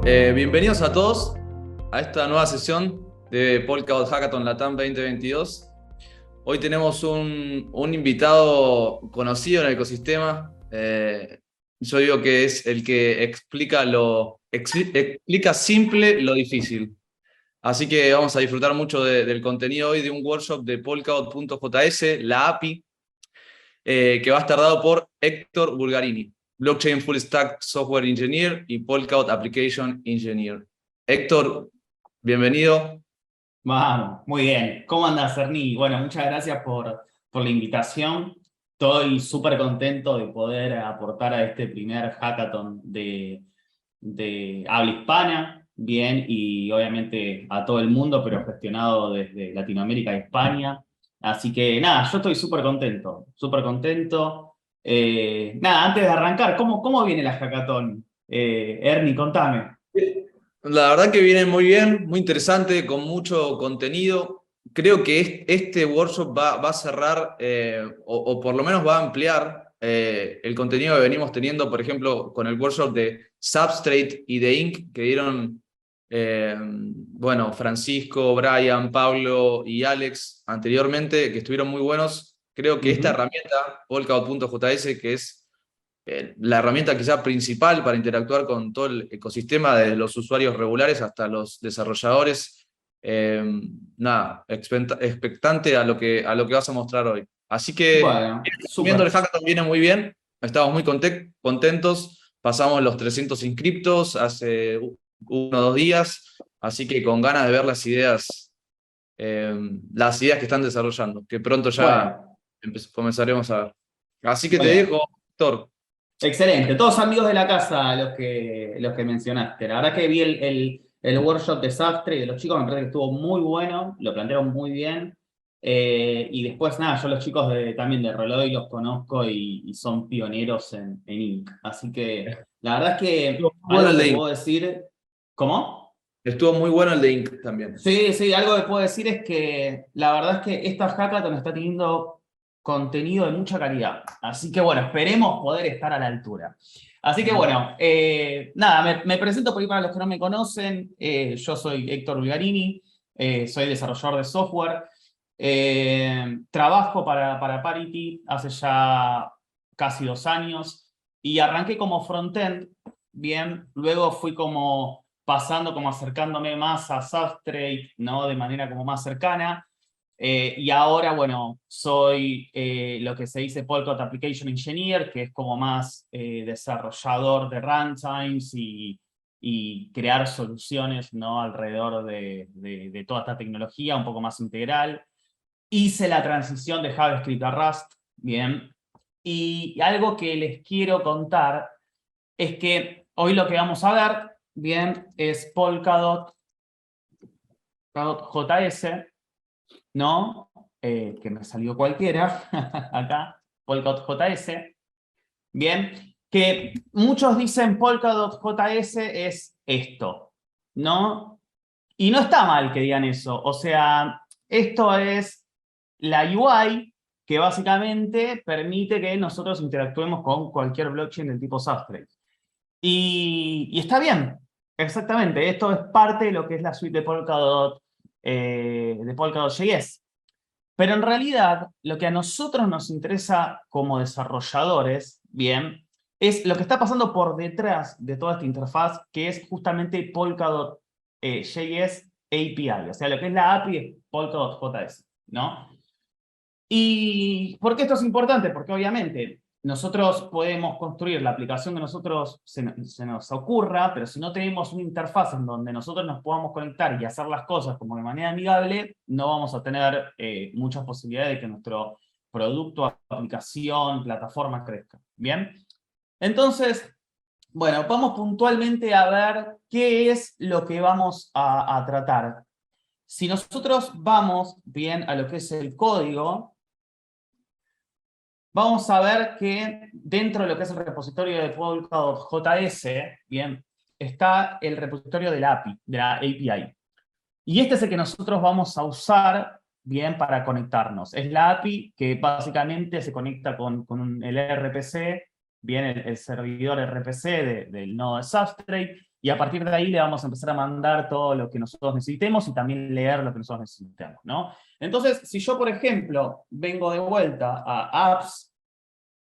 Bienvenidos a todos a esta nueva sesión de Polkadot Hackathon Latam 2022. Hoy tenemos un invitado conocido en el ecosistema. Yo digo que es el que explica simple lo difícil. Así que vamos a disfrutar mucho del contenido hoy de un workshop de Polkadot.js, la API, que va a estar dado por Héctor Bulgarini, Blockchain Full Stack Software Engineer y Polkadot Application Engineer. Héctor, bienvenido. Vamos, muy bien. ¿Cómo andas, Ernie? Bueno, muchas gracias por la invitación. Estoy súper contento de poder aportar a este primer hackathon de habla hispana, bien, y obviamente a todo el mundo, pero gestionado desde Latinoamérica y España. Así que nada, yo estoy súper contento, súper contento. Nada, antes de arrancar, ¿cómo viene la hackathon? Ernie, contame. La verdad que viene muy bien, muy interesante, con mucho contenido. Creo que este workshop va a cerrar, o por lo menos va a ampliar el contenido que venimos teniendo, por ejemplo, con el workshop de Substrate y de Ink, que dieron, bueno, Francisco, Brian, Pablo y Alex anteriormente, que estuvieron muy buenos. Creo que esta Ujú. herramienta, Polkadot.js, que es la herramienta quizá principal para interactuar con todo el ecosistema, desde los usuarios regulares hasta los desarrolladores. Eh, Nada, expectante a lo que vas a mostrar hoy. Así que, Bueno, viendo el súper. hackathon viene muy bien, estamos muy contentos, pasamos los 300 inscriptos hace 1 o 2 días, así que con ganas de ver las ideas que están desarrollando, que pronto ya Bueno, comenzaremos a ver. Así que te bueno. dejo, Héctor. Excelente, todos amigos de la casa los que mencionaste. La verdad que vi el workshop de Sastre y de los chicos, me parece que estuvo muy bueno, lo plantearon muy bien. Y después, nada, yo los chicos también de Reloy los conozco y son pioneros en Inc. Así que la verdad es Estuvo que muy bueno algo el que de Ink. puedo decir, ¿cómo? Estuvo muy bueno el de Ink también. Sí, sí, algo que puedo decir es que la verdad es que esta hackathon está teniendo contenido de mucha calidad. Así que bueno, esperemos poder estar a la altura. Así que bueno, nada, me presento por ahí para los que no me conocen. Yo soy Héctor Bulgarini, soy desarrollador de software. Trabajo para Parity hace ya casi 2 años y arranqué como frontend, bien, luego fui como pasando, como acercándome más a Substrate, ¿no? De manera como más cercana. Y ahora, bueno, soy lo que se dice Polkadot Application Engineer, que es como más desarrollador de runtimes y crear soluciones, ¿no? Alrededor de toda esta tecnología, un poco más integral. Hice la transición de JavaScript a Rust, bien. Y algo que les quiero contar es que hoy lo que vamos a ver, bien, es Polkadot.js, ¿no? Que me salió cualquiera, acá, Polkadot.js, bien, que muchos dicen Polkadot.js es esto, ¿no? Y no está mal que digan eso, o sea, esto es la UI que básicamente permite que nosotros interactuemos con cualquier blockchain del tipo Substrate. Y está bien, exactamente. Esto es parte de lo que es la suite de Polkadot.js. Pero en realidad, lo que a nosotros nos interesa como desarrolladores, bien, es lo que está pasando por detrás de toda esta interfaz, que es justamente Polkadot.js API, o sea, lo que es la API de Polkadot.js, ¿no? ¿Y por qué esto es importante? Porque obviamente nosotros podemos construir la aplicación que nosotros se nos ocurra, pero si no tenemos una interfaz en donde nosotros nos podamos conectar y hacer las cosas como de manera amigable, no vamos a tener muchas posibilidades de que nuestro producto, aplicación, plataforma crezca. ¿Bien? Entonces, bueno, vamos puntualmente a ver qué es lo que vamos a tratar. Si nosotros vamos bien a lo que es el código, vamos a ver que dentro de lo que es el repositorio de Polkadot.js, bien, está el repositorio de la API, de la API. Y este es el que nosotros vamos a usar, bien, para conectarnos. Es la API que básicamente se conecta con el RPC, bien, el servidor RPC del nodo de Substrate, y a partir de ahí le vamos a empezar a mandar todo lo que nosotros necesitemos y también leer lo que nosotros necesitemos, ¿no? Entonces, si yo, por ejemplo, vengo de vuelta a apps,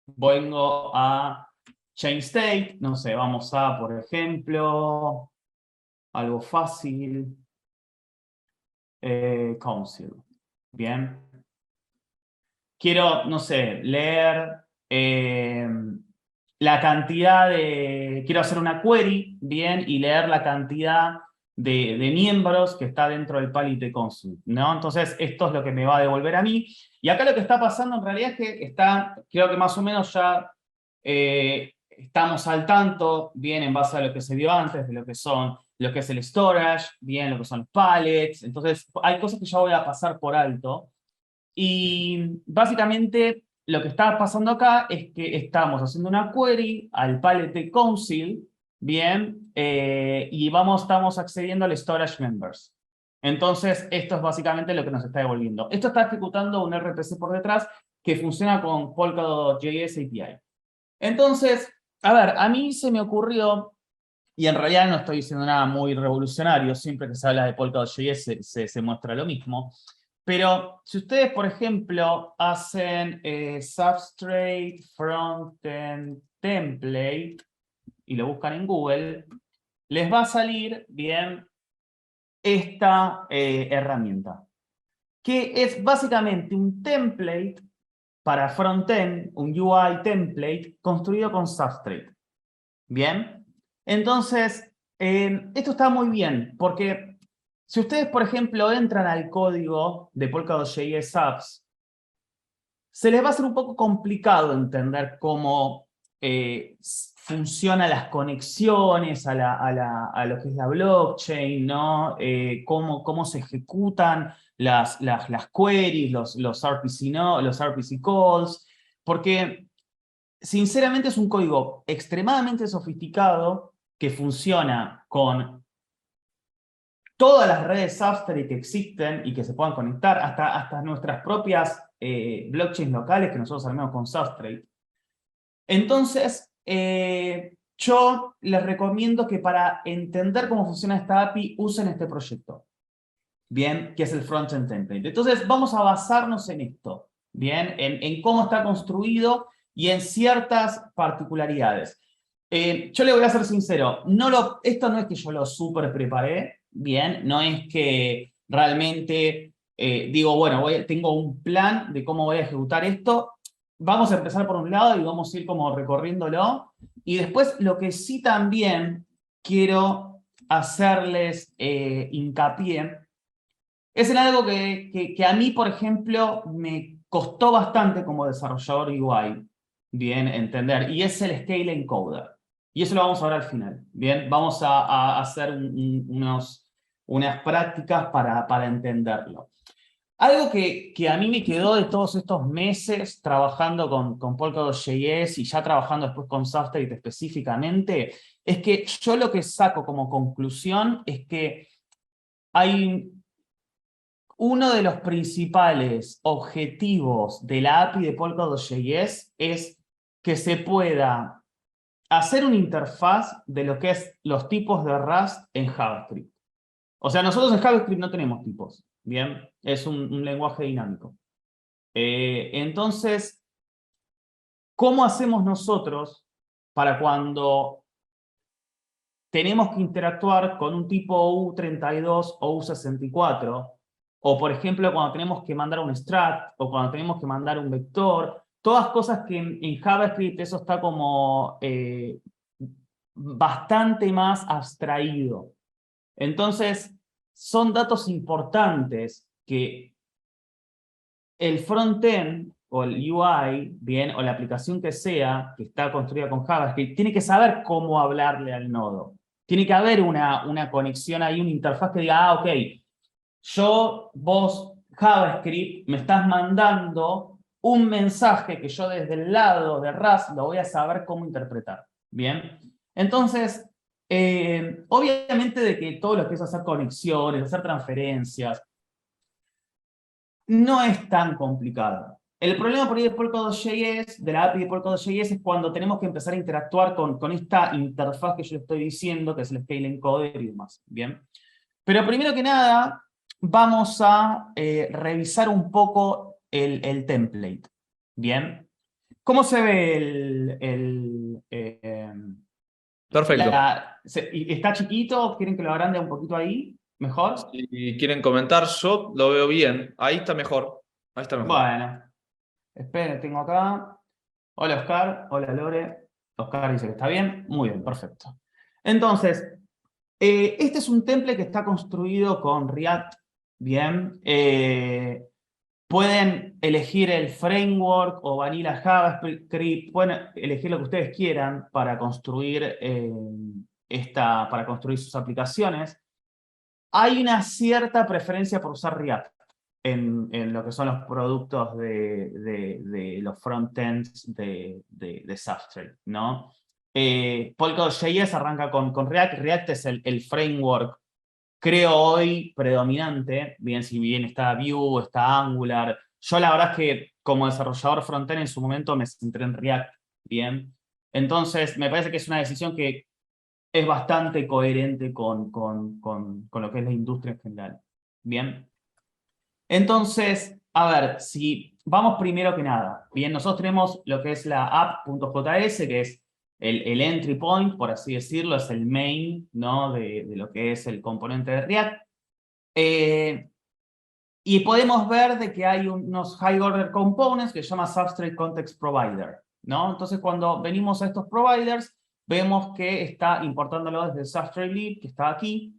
vengo a change state, no sé, vamos a, por ejemplo, algo fácil, council, bien. Quiero, no sé, leer la cantidad de... Quiero hacer una query, bien, y leer la cantidad de miembros que está dentro del Polity Consult, ¿no? Entonces, esto es lo que me va a devolver a mí. Y acá lo que está pasando en realidad es que está, creo que más o menos ya estamos al tanto, bien, en base a lo que se vio antes, de lo que son, lo que es el storage, bien, lo que son los pallets. Entonces, hay cosas que ya voy a pasar por alto. Y básicamente lo que está pasando acá es que estamos haciendo una query al palette council, bien, y estamos accediendo al storage members. Entonces, esto es básicamente lo que nos está devolviendo. Esto está ejecutando un RPC por detrás que funciona con Polkadot.js API. Entonces, a ver, a mí se me ocurrió, y en realidad no estoy diciendo nada muy revolucionario, siempre que se habla de Polkadot.js se muestra lo mismo. Pero si ustedes, por ejemplo, hacen Substrate Frontend Template y lo buscan en Google, les va a salir bien esta herramienta, que es básicamente un template para frontend, un UI template construido con Substrate. Bien, entonces, esto está muy bien, porque si ustedes, por ejemplo, entran al código de Polkadot.js Apps, se les va a hacer un poco complicado entender cómo funcionan las conexiones a lo que es la blockchain, ¿no? Cómo se ejecutan las queries, los RPC, ¿no? Los RPC calls, porque sinceramente es un código extremadamente sofisticado que funciona con todas las redes Substrate que existen y que se puedan conectar, hasta nuestras propias blockchains locales que nosotros armamos con Substrate. Entonces, yo les recomiendo que para entender cómo funciona esta API usen este proyecto, bien, que es el Frontend Template. Entonces, vamos a basarnos en esto, bien, en cómo está construido y en ciertas particularidades. Yo le voy a ser sincero, esto no es que yo lo súper preparé, bien, no es que realmente digo, bueno, tengo un plan de cómo voy a ejecutar esto. Vamos a empezar por un lado y vamos a ir como recorriéndolo. Y después lo que sí también quiero hacerles hincapié es en algo que a mí, por ejemplo, me costó bastante como desarrollador UI, bien, entender, y es el Scale Encoder. Y eso lo vamos a ver al final, bien, vamos a hacer unas prácticas para entenderlo. Algo que a mí me quedó de todos estos meses trabajando con Polkadot.js y ya trabajando después con Substrate específicamente, es que yo lo que saco como conclusión es que hay uno de los principales objetivos de la API de Polkadot.js es que se pueda hacer una interfaz de lo que es los tipos de Rust en JavaScript. O sea, nosotros en JavaScript no tenemos tipos, ¿bien? Es un lenguaje dinámico. Entonces, ¿cómo hacemos nosotros para cuando tenemos que interactuar con un tipo U32 o U64, o por ejemplo cuando tenemos que mandar un struct, o cuando tenemos que mandar un vector, todas cosas que en JavaScript eso está como bastante más abstraído. Entonces, son datos importantes que el frontend o el UI, bien, o la aplicación que sea, que está construida con JavaScript, tiene que saber cómo hablarle al nodo. Tiene que haber una conexión ahí, una interfaz que diga, ok, vos, JavaScript, me estás mandando un mensaje que yo desde el lado de Rust lo voy a saber cómo interpretar. Bien, entonces, obviamente de que todo lo que es hacer conexiones, hacer transferencias, no es tan complicado. El problema por ahí de Polkadot.js, de la API de Polkadot.js, es cuando tenemos que empezar a interactuar con esta interfaz que yo le estoy diciendo, que es el Scale Encoder y demás. Bien. Pero primero que nada, vamos a revisar un poco el template. Bien. ¿Cómo se ve Perfecto. ¿Está chiquito? ¿Quieren que lo agrande un poquito ahí? ¿Mejor? Si quieren comentar, yo lo veo bien. Ahí está mejor. Ahí está mejor. Bueno, esperen, tengo acá. Hola Oscar, hola Lore. Oscar dice que está bien. Muy bien, perfecto. Entonces, este es un template que está construido con React. Bien. Pueden elegir el framework o vanilla JavaScript. Pueden elegir lo que ustedes quieran para construir, para construir sus aplicaciones. Hay una cierta preferencia por usar React en lo que son los productos de los frontends de Substrate, ¿no? Polkadot.js arranca con React. React es el framework, creo hoy, predominante. Bien, si bien está Vue, está Angular. Yo la verdad es que como desarrollador frontend en su momento me centré en React. Bien. Entonces, me parece que es una decisión que es bastante coherente con lo que es la industria en general. Bien. Entonces, a ver, si vamos primero que nada. Bien, nosotros tenemos lo que es la app.js, que es el entry point, por así decirlo, es el main, ¿no? de lo que es el componente de React. Y podemos ver de que hay unos high order components que se llama Substrate Context Provider, ¿no? Entonces, cuando venimos a estos providers, vemos que está importándolo desde el Substrate Lib, que está aquí.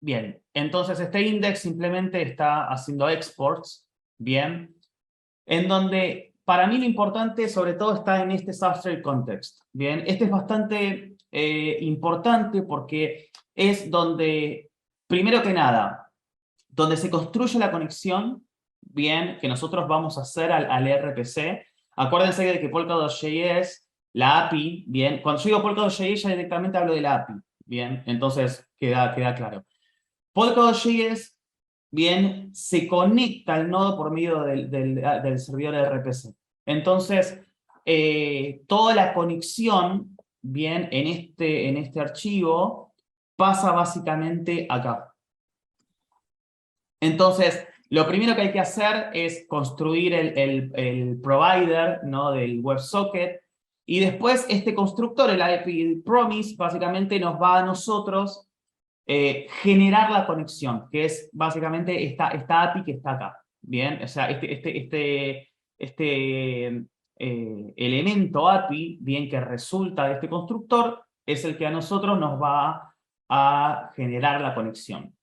Bien, entonces este index simplemente está haciendo exports, bien, en donde para mí lo importante sobre todo está en este Substrate Context, bien. Este es bastante importante porque es donde, primero que nada, donde se construye la conexión, bien, que nosotros vamos a hacer al RPC. Acuérdense de que Polkadot.js, la API, bien, cuando yo digo Polkadot.js ya directamente hablo de la API, bien, entonces queda claro. Polkadot.js, bien, se conecta al nodo por medio del servidor RPC. Entonces, toda la conexión, bien, en este archivo, pasa básicamente acá. Entonces, lo primero que hay que hacer es construir el provider, ¿no? del WebSocket, y después este constructor, el API Promise, básicamente nos va a nosotros generar la conexión, que es básicamente esta API que está acá. Bien, o sea, elemento API, bien, que resulta de este constructor, es el que a nosotros nos va a generar la conexión.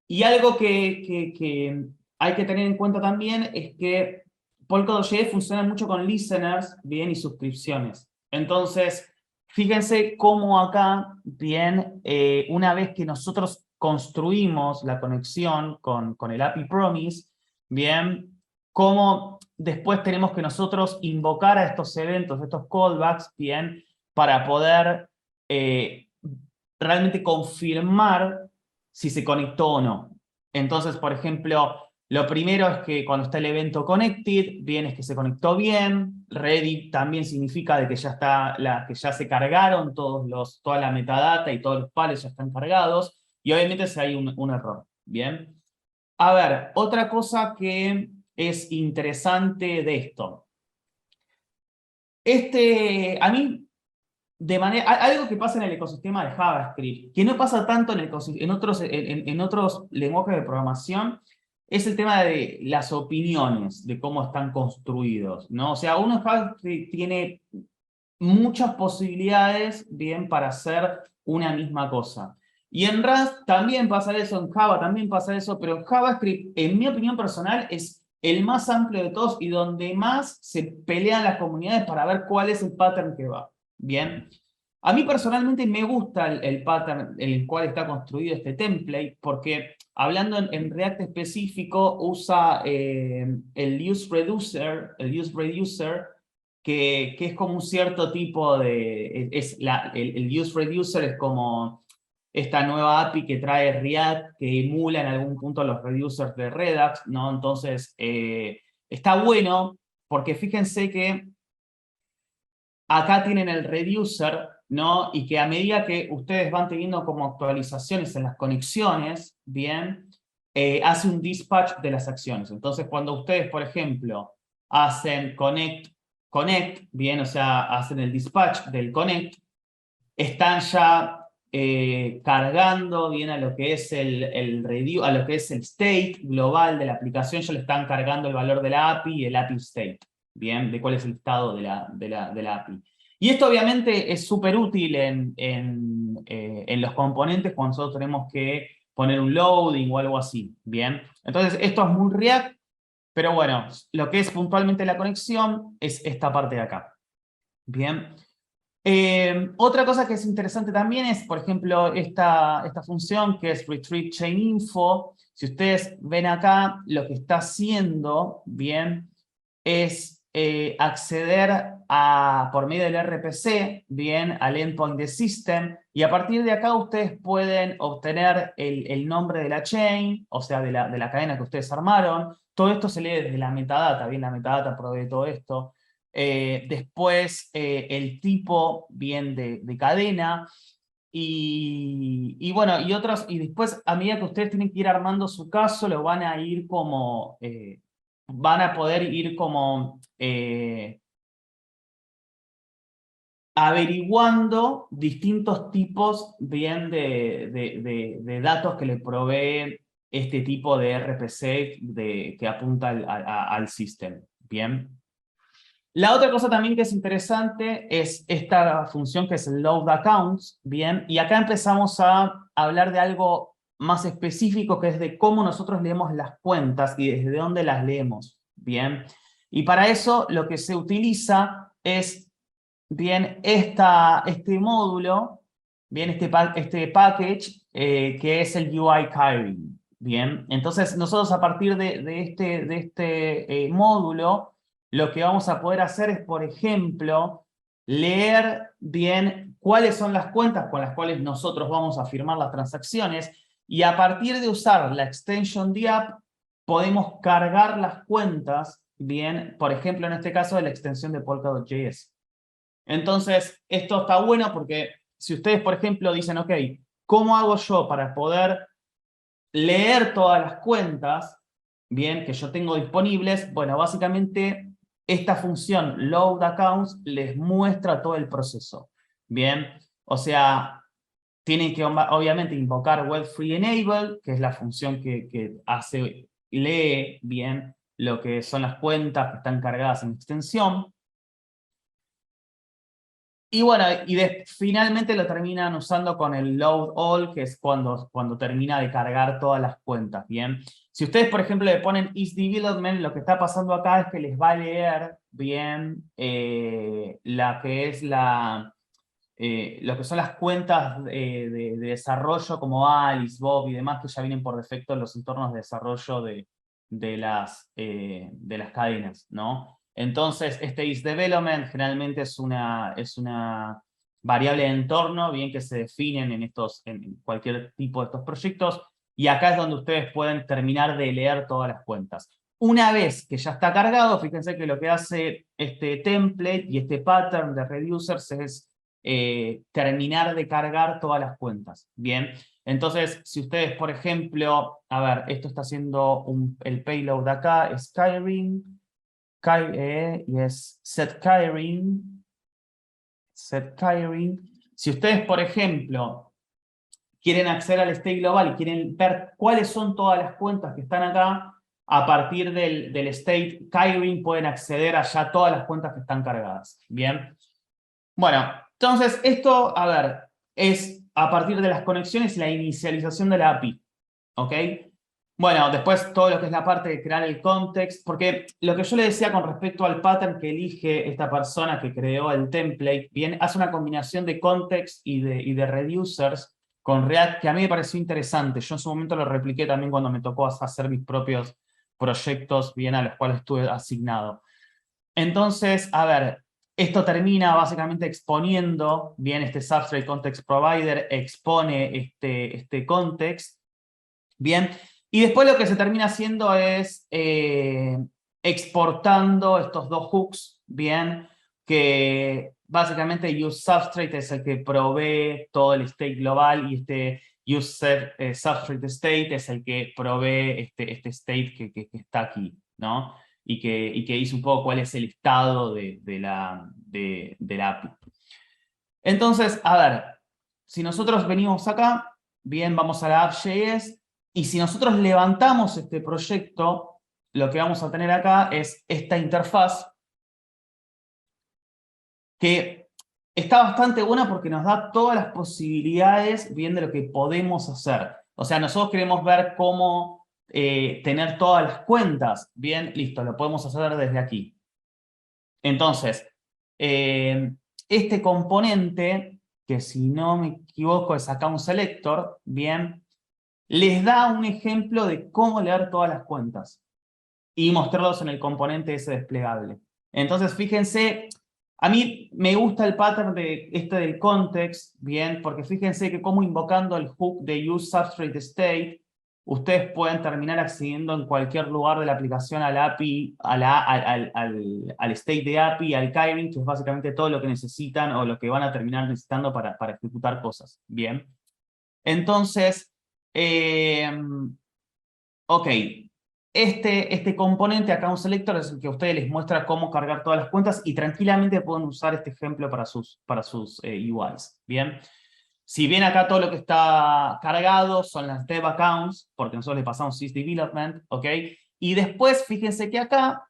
Y algo que hay que tener en cuenta también es que Polkadot.js funciona mucho con listeners, bien, y suscripciones. Entonces, fíjense cómo acá, bien, una vez que nosotros construimos la conexión con el API Promise, bien, cómo después tenemos que nosotros invocar a estos eventos, estos callbacks, bien, para poder realmente confirmar si se conectó o no. Entonces, por ejemplo, lo primero es que cuando está el evento connected, bien, es que se conectó bien. Ready también significa de que ya está que ya se cargaron toda la metadata y todos los pares ya están cargados. Y obviamente si hay un error. Bien. A ver, otra cosa que es interesante de esto. A mí algo que pasa en el ecosistema de JavaScript, que no pasa tanto en otros lenguajes de programación, es el tema de las opiniones, de cómo están construidos, ¿no? O sea, uno en JavaScript tiene muchas posibilidades, bien, para hacer una misma cosa. Y en Rust también pasa eso, en Java también pasa eso, pero JavaScript, en mi opinión personal, es el más amplio de todos y donde más se pelean las comunidades para ver cuál es el pattern que va. Bien. A mí personalmente me gusta el pattern en el cual está construido este template, porque hablando en React específico, usa el use reducer, que es como un cierto tipo de... el use reducer es como esta nueva API que trae React, que emula en algún punto los reducers de Redux, ¿no? Entonces, está bueno, porque fíjense que acá tienen el reducer, ¿no? Y que a medida que ustedes van teniendo como actualizaciones en las conexiones, ¿bien? Hace un dispatch de las acciones. Entonces, cuando ustedes, por ejemplo, hacen connect, ¿bien? O sea, hacen el dispatch del connect, están ya cargando bien a lo que es a lo que es el state global de la aplicación, ya le están cargando el valor de la API y el API state, bien, de cuál es el estado de la API. Y esto obviamente es súper útil en los componentes cuando nosotros tenemos que poner un loading o algo así, bien. Entonces esto es muy React, pero bueno, lo que es puntualmente la conexión es esta parte de acá, bien. Otra cosa que es interesante también es, por ejemplo, esta función que es retrieve chain info. Si ustedes ven acá, lo que está haciendo, bien, es acceder por medio del RPC, bien, al endpoint de system, y a partir de acá ustedes pueden obtener el nombre de la chain, o sea, de la cadena que ustedes armaron. Todo esto se lee desde la metadata, bien, la metadata provee todo esto. Después el tipo bien de cadena y bueno, y después a medida que ustedes tienen que ir armando su caso, lo van a ir como, van a poder ir como averiguando distintos tipos bien de datos que le provee este tipo de RPC que apunta al sistema, bien. La otra cosa también que es interesante es esta función que es el load accounts, ¿bien? Y acá empezamos a hablar de algo más específico, que es de cómo nosotros leemos las cuentas y desde dónde las leemos, ¿bien? Y para eso lo que se utiliza es, bien, este módulo, bien, este package, que es el UI Keyring, ¿bien? Entonces nosotros a partir de este módulo, lo que vamos a poder hacer es, por ejemplo, leer bien cuáles son las cuentas con las cuales nosotros vamos a firmar las transacciones y a partir de usar la extension de app podemos cargar las cuentas, bien, por ejemplo, en este caso de la extensión de Polkadot.js. Entonces, esto está bueno porque si ustedes, por ejemplo, dicen, ok, ¿cómo hago yo para poder leer todas las cuentas, bien, que yo tengo disponibles? Bueno, básicamente esta función load accounts les muestra todo el proceso, bien. O sea, tienen que obviamente invocar web free enable, que es la función que lee bien lo que son las cuentas que están cargadas en extensión. Y bueno, finalmente lo terminan usando con el load all, que es cuando termina de cargar todas las cuentas, ¿bien? Si ustedes, por ejemplo, le ponen is development, lo que está pasando acá es que les va a leer, bien, la que es lo que son las cuentas de desarrollo como Alice, Bob y demás, que ya vienen por defecto en los entornos de desarrollo de las cadenas, ¿no? Entonces, este isDevelopment generalmente es una variable de entorno, bien que se definen en cualquier tipo de estos proyectos, y acá es donde ustedes pueden terminar de leer todas las cuentas. Una vez que ya está cargado, fíjense que lo que hace este template y este pattern de reducers es terminar de cargar todas las cuentas, bien. Entonces, si ustedes, por ejemplo, a ver, esto está haciendo el payload de acá, es Keyring, y es set Keyring. Si ustedes, por ejemplo, quieren acceder al state global y quieren ver cuáles son todas las cuentas que están acá, a partir del state Keyring pueden acceder a ya todas las cuentas que están cargadas. Bien. Bueno, entonces esto, a ver, es a partir de las conexiones y la inicialización de la API. ¿Ok? Bueno, después todo lo que es la parte de crear el context, porque lo que yo le decía con respecto al pattern que elige esta persona que creó el template, bien, hace una combinación de context y de reducers con React que a mí me pareció interesante. Yo en su momento lo repliqué también cuando me tocó hacer mis propios proyectos, bien, a los cuales estuve asignado. Entonces, a ver, Esto termina básicamente exponiendo, bien, este Substrate Context Provider expone este context, bien, y después lo que se termina haciendo es exportando estos dos hooks, bien, que básicamente useSubstrate es el que provee todo el state global y este useSubstrate state es el que provee este state que está aquí, ¿no? Y que dice un poco cuál es el estado de la API. Entonces, a ver, si nosotros venimos acá, bien, vamos a la app.js, y si nosotros levantamos este proyecto, lo que vamos a tener acá es esta interfaz que está bastante buena porque nos da todas las posibilidades bien de lo que podemos hacer. O sea, nosotros queremos ver cómo tener todas las cuentas. Bien, listo, lo podemos hacer desde aquí. Entonces, este componente, que si no me equivoco es account selector, bien, les da un ejemplo de cómo leer todas las cuentas y mostrarlos en el componente ese desplegable. Entonces, fíjense, a mí me gusta el pattern del context, bien, porque fíjense que como invocando el hook de useSubstrateState, ustedes pueden terminar accediendo en cualquier lugar de la aplicación al API, al state de API, al keyring, que es básicamente todo lo que necesitan o lo que van a terminar necesitando para ejecutar cosas, bien. Entonces, ok, este componente account selector es el que a ustedes les muestra cómo cargar todas las cuentas y tranquilamente pueden usar este ejemplo para sus UIs. Bien, si bien acá todo lo que está cargado son las dev accounts, porque nosotros le pasamos sysdevelopment, ¿ok? Y después fíjense que acá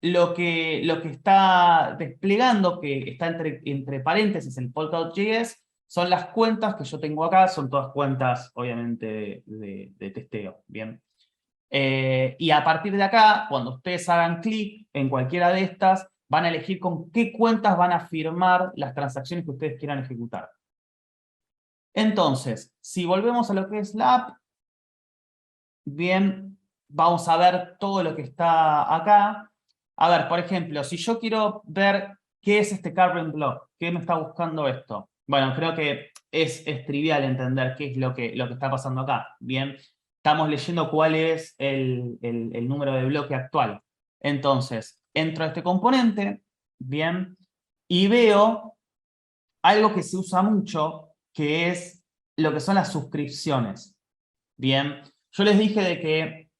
lo que está desplegando, que está entre paréntesis en Polkadot.js, son las cuentas que yo tengo acá, son todas cuentas obviamente de testeo. Bien. Y a partir de acá, cuando ustedes hagan clic en cualquiera de estas, van a elegir con qué cuentas van a firmar las transacciones que ustedes quieran ejecutar. Entonces, si volvemos a lo que es la app, bien, vamos a ver todo lo que está acá. A ver, por ejemplo, si yo quiero ver qué es este current block, qué me está buscando esto. Bueno, creo que es trivial entender qué es lo que está pasando acá. Bien, estamos leyendo cuál es el número de bloque actual. Entonces, entro a este componente, bien, y veo algo que se usa mucho, que es lo que son las suscripciones. Bien, yo les dije de que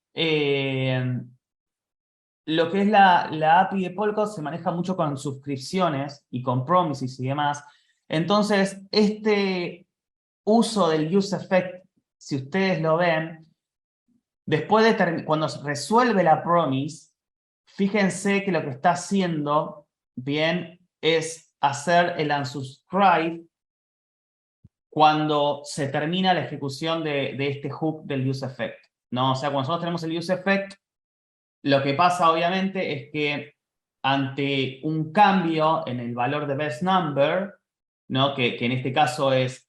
lo que es la API de Polkadot se maneja mucho con suscripciones y con promises y demás. Entonces, este uso del useEffect, si ustedes lo ven, después de cuando se resuelve la promise, fíjense que lo que está haciendo, bien, es hacer el unsubscribe cuando se termina la ejecución de este hook del useEffect, ¿no? O sea, cuando nosotros tenemos el useEffect, lo que pasa obviamente es que ante un cambio en el valor de best number, ¿no? que en este caso es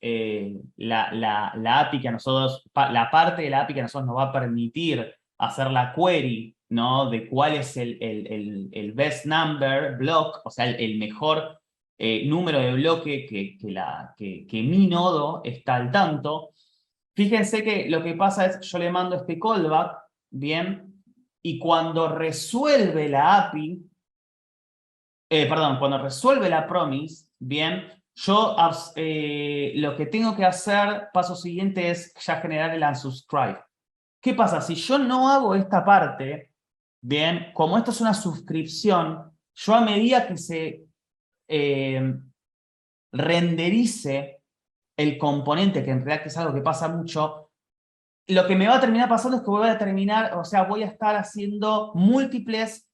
la API que a nosotros, la parte de la API que a nosotros nos va a permitir hacer la query, ¿no? De cuál es el best number block, o sea, el mejor número de bloque que mi nodo está al tanto. Fíjense que lo que pasa es, yo le mando este callback, ¿bien? Y cuando resuelve la API, cuando resuelve la promise, bien, yo lo que tengo que hacer, paso siguiente, es ya generar el unsubscribe. ¿Qué pasa? Si yo no hago esta parte, bien, como esto es una suscripción, yo a medida que se renderice el componente, que en realidad es algo que pasa mucho, lo que me va a terminar pasando es que voy a terminar, o sea, voy a estar haciendo múltiples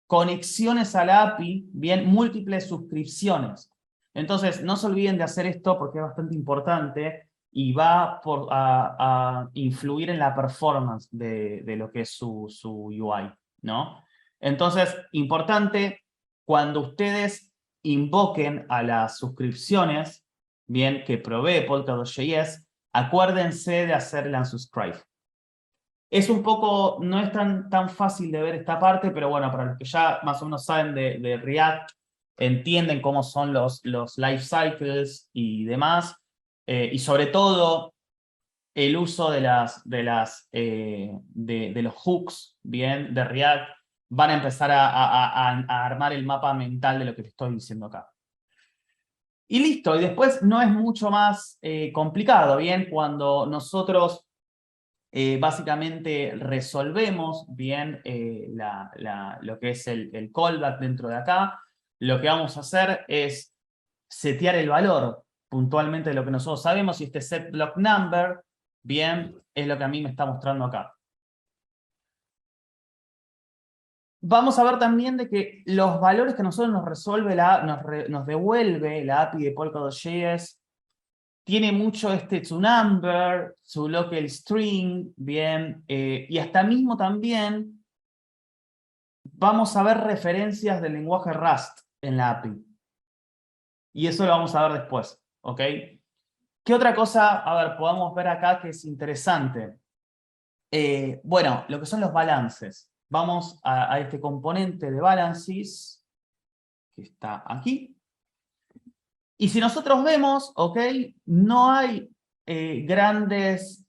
conexiones a la API, bien, múltiples suscripciones. Entonces, no se olviden de hacer esto porque es bastante importante y va a influir en la performance de lo que es su UI, ¿no? Entonces, importante, cuando ustedes invoquen a las suscripciones, bien, que provee Polkadot.js, acuérdense de hacer el unsubscribe. Es un poco, no es tan fácil de ver esta parte, pero bueno, para los que ya más o menos saben de React, entienden cómo son los life cycles y demás, y sobre todo el uso de los hooks, bien, de React, van a empezar a armar el mapa mental de lo que te estoy diciendo acá. Y listo, y después no es mucho más complicado, bien, cuando nosotros básicamente resolvemos bien lo que es el callback dentro de acá, lo que vamos a hacer es setear el valor puntualmente de lo que nosotros sabemos, y este set block number, bien, es lo que a mí me está mostrando acá. Vamos a ver también de que los valores que nosotros nos resuelve nos devuelve la API de Polkadot.js tiene mucho toNumber, su local string, bien, y hasta mismo también vamos a ver referencias del lenguaje Rust en la API. Y eso lo vamos a ver después, ¿ok? ¿Qué otra cosa, a ver, podemos ver acá que es interesante? Bueno, lo que son los balances. Vamos a este componente de balances, que está aquí. Y si nosotros vemos, ¿ok? No hay grandes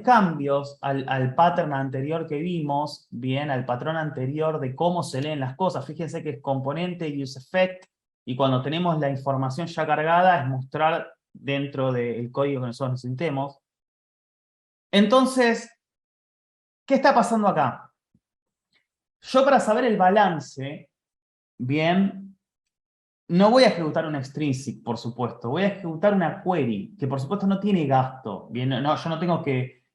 cambios al pattern anterior que vimos, bien, al patrón anterior de cómo se leen las cosas. Fíjense que es componente useEffect, y cuando tenemos la información ya cargada es mostrar dentro del código que nosotros necesitemos. Entonces, ¿qué está pasando acá? Yo, para saber el balance, bien, no voy a ejecutar un extrinsic, por supuesto. Voy a ejecutar una query, que por supuesto no tiene gasto. Bien, no, yo no tengo que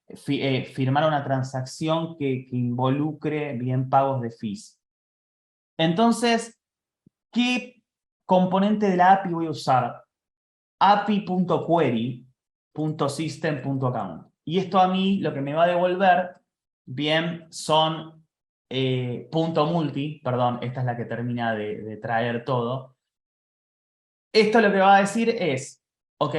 firmar una transacción que involucre bien pagos de fees. Entonces, ¿qué componente de la API voy a usar? api.query.system.account. Y esto a mí lo que me va a devolver, bien, son .multi, perdón, esta es la que termina de traer todo. Esto lo que va a decir es, ok,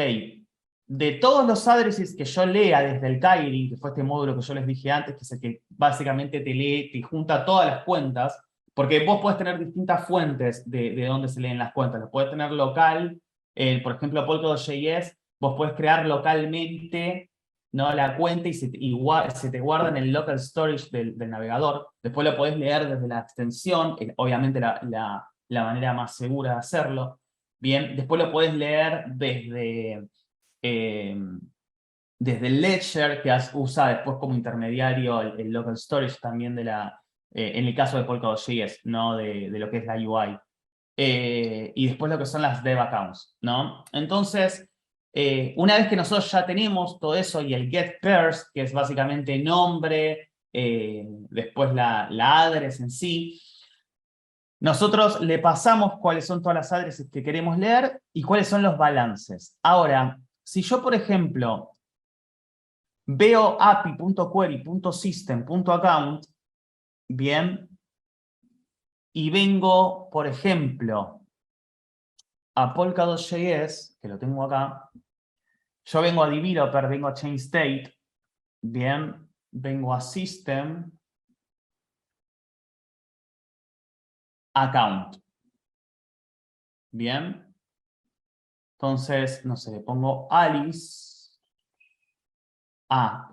de todos los addresses que yo lea desde el Kairin, que fue este módulo que yo les dije antes, que es el que básicamente te lee, te junta todas las cuentas, porque vos podés tener distintas fuentes de dónde se leen las cuentas. Lo podés tener local, por ejemplo, Polkadot.js, vos podés crear localmente, ¿no?, la cuenta y se te guarda en el local storage del navegador. Después lo podés leer desde la extensión, obviamente la manera más segura de hacerlo. Bien, después lo puedes leer desde el ledger, que usa después como intermediario el local storage también en el caso de Polkadot.js, ¿no?, de lo que es la UI. Y después lo que son las dev accounts, ¿no? Entonces, una vez que nosotros ya tenemos todo eso y el get pairs, que es básicamente nombre, después la address en sí, nosotros le pasamos cuáles son todas las addresses que queremos leer y cuáles son los balances. Ahora, si yo, por ejemplo, veo api.query.system.account, bien, y vengo, por ejemplo, a Polkadot.js, que lo tengo acá, yo vengo a developer, vengo a change state, bien, vengo a system, account. Bien. Entonces, no sé, le pongo Alice.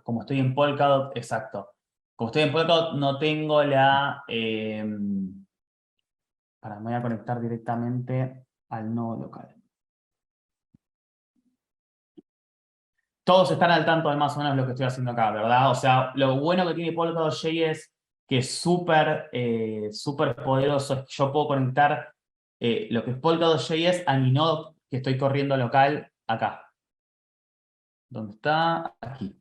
Como estoy en Polkadot, exacto. Como estoy en Polkadot, no tengo la... me voy a conectar directamente al nodo local. Todos están al tanto de más o menos lo que estoy haciendo acá, ¿verdad? O sea, lo bueno que tiene Polkadot.js, que es súper poderoso, es que yo puedo conectar lo que es Polkadot.js a mi nodo que estoy corriendo local acá. ¿Dónde está? Aquí.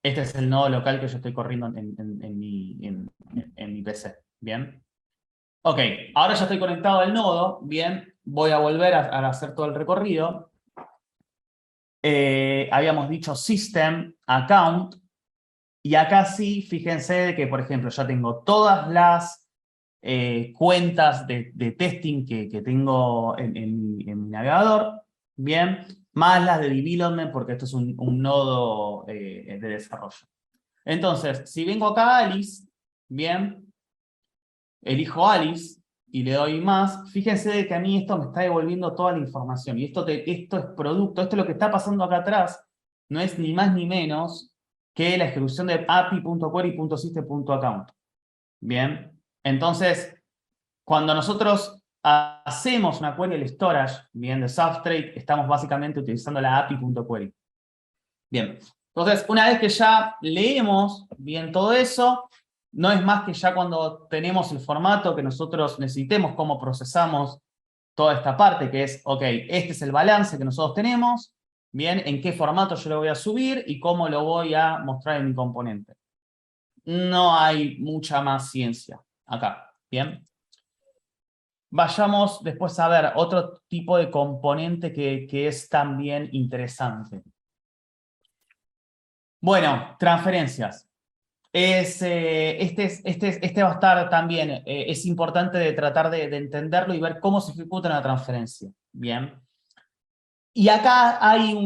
Este es el nodo local que yo estoy corriendo en mi PC. ¿Bien? Ok, ahora ya estoy conectado al nodo. Bien, voy a volver a hacer todo el recorrido. Habíamos dicho System, Account. Y acá sí, fíjense que, por ejemplo, ya tengo todas las cuentas de testing que tengo en mi navegador. Bien, más las de development, porque esto es un nodo de desarrollo. Entonces, si vengo acá a Alice, bien, elijo Alice, y le doy más, fíjense de que a mí esto me está devolviendo toda la información. Y esto es producto, esto es lo que está pasando acá atrás, no es ni más ni menos que la ejecución de api.query.system.account. Bien, entonces, cuando nosotros hacemos una query al storage, bien, de Substrate, estamos básicamente utilizando la api.query. Bien, entonces, una vez que ya leemos bien todo eso, no es más que ya cuando tenemos el formato que nosotros necesitemos, cómo procesamos toda esta parte, que es, ok, este es el balance que nosotros tenemos, bien, en qué formato yo lo voy a subir y cómo lo voy a mostrar en mi componente. No hay mucha más ciencia acá, bien. Vayamos después a ver otro tipo de componente que es también interesante. Bueno, transferencias. Este va a estar también, es importante de tratar de entenderlo y ver cómo se ejecuta una transferencia. Bien. Y acá hay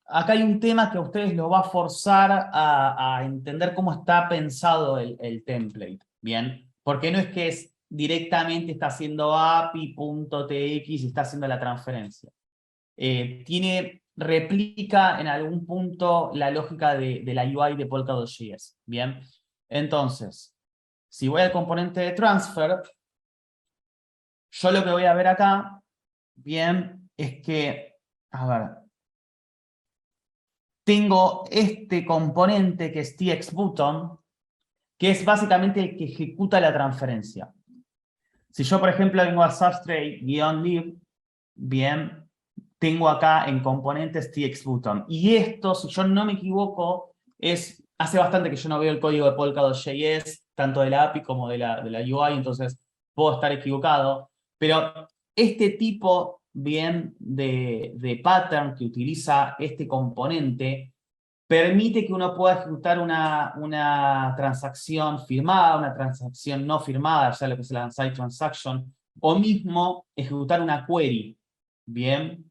acá hay un tema que a ustedes lo va a forzar a entender cómo está pensado el template. Bien. Porque no es que directamente está haciendo api.tx y está haciendo la transferencia. Replica en algún punto la lógica de la UI de Polkadot.js. Bien, entonces, si voy al componente de transfer, yo lo que voy a ver acá, bien, es que, a ver, tengo este componente que es txButton, que es básicamente el que ejecuta la transferencia. Si yo, por ejemplo, vengo a substrate-lib, bien, tengo acá en componentes txButton. Y esto, si yo no me equivoco, hace bastante que yo no veo el código de Polkadot.js, tanto de la API como de la UI, entonces puedo estar equivocado. Pero este tipo, bien, de pattern que utiliza este componente, permite que uno pueda ejecutar una transacción firmada, una transacción no firmada, ya lo que es la side transaction, o mismo ejecutar una query. Bien.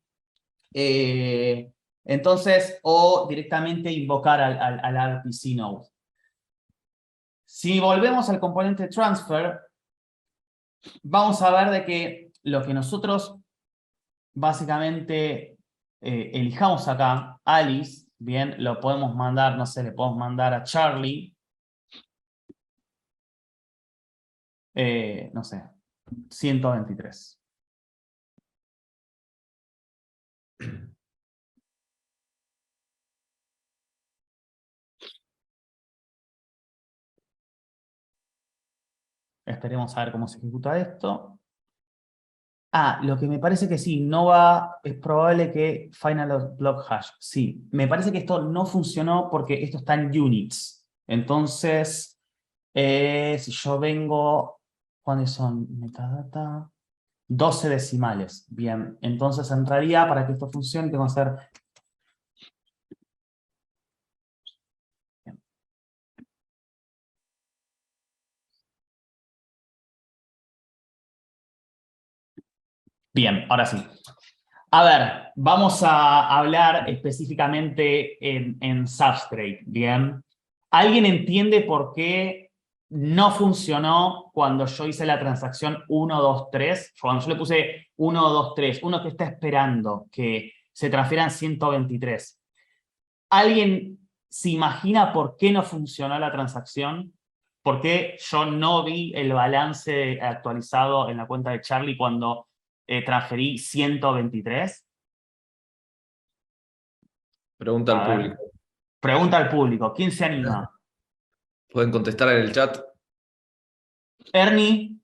Entonces, o directamente invocar al RPC node. Si volvemos al componente transfer, vamos a ver de que lo que nosotros básicamente elijamos acá, Alice, bien, lo podemos mandar, no sé, le podemos mandar a Charlie, no sé, 123. Esperemos a ver cómo se ejecuta esto. Lo que me parece que sí, no va, es probable que final block hash. Sí, me parece que esto no funcionó porque esto está en units. Entonces, si yo vengo, ¿cuáles son? Metadata, 12 decimales. Bien, entonces en realidad para que esto funcione tengo que hacer... Bien, ahora sí. A ver, vamos a hablar específicamente en Substrate, ¿bien? ¿Alguien entiende por qué no funcionó cuando yo hice la transacción 1, 2, 3? Cuando yo le puse 1, 2, 3, uno que está esperando que se transfieran 123. ¿Alguien se imagina por qué no funcionó la transacción? ¿Por qué yo no vi el balance actualizado en la cuenta de Charlie cuando transferí 123? Pregunta al A ver, público. pregunta al público, ¿quién se anima? Pueden contestar en el chat. Ernie,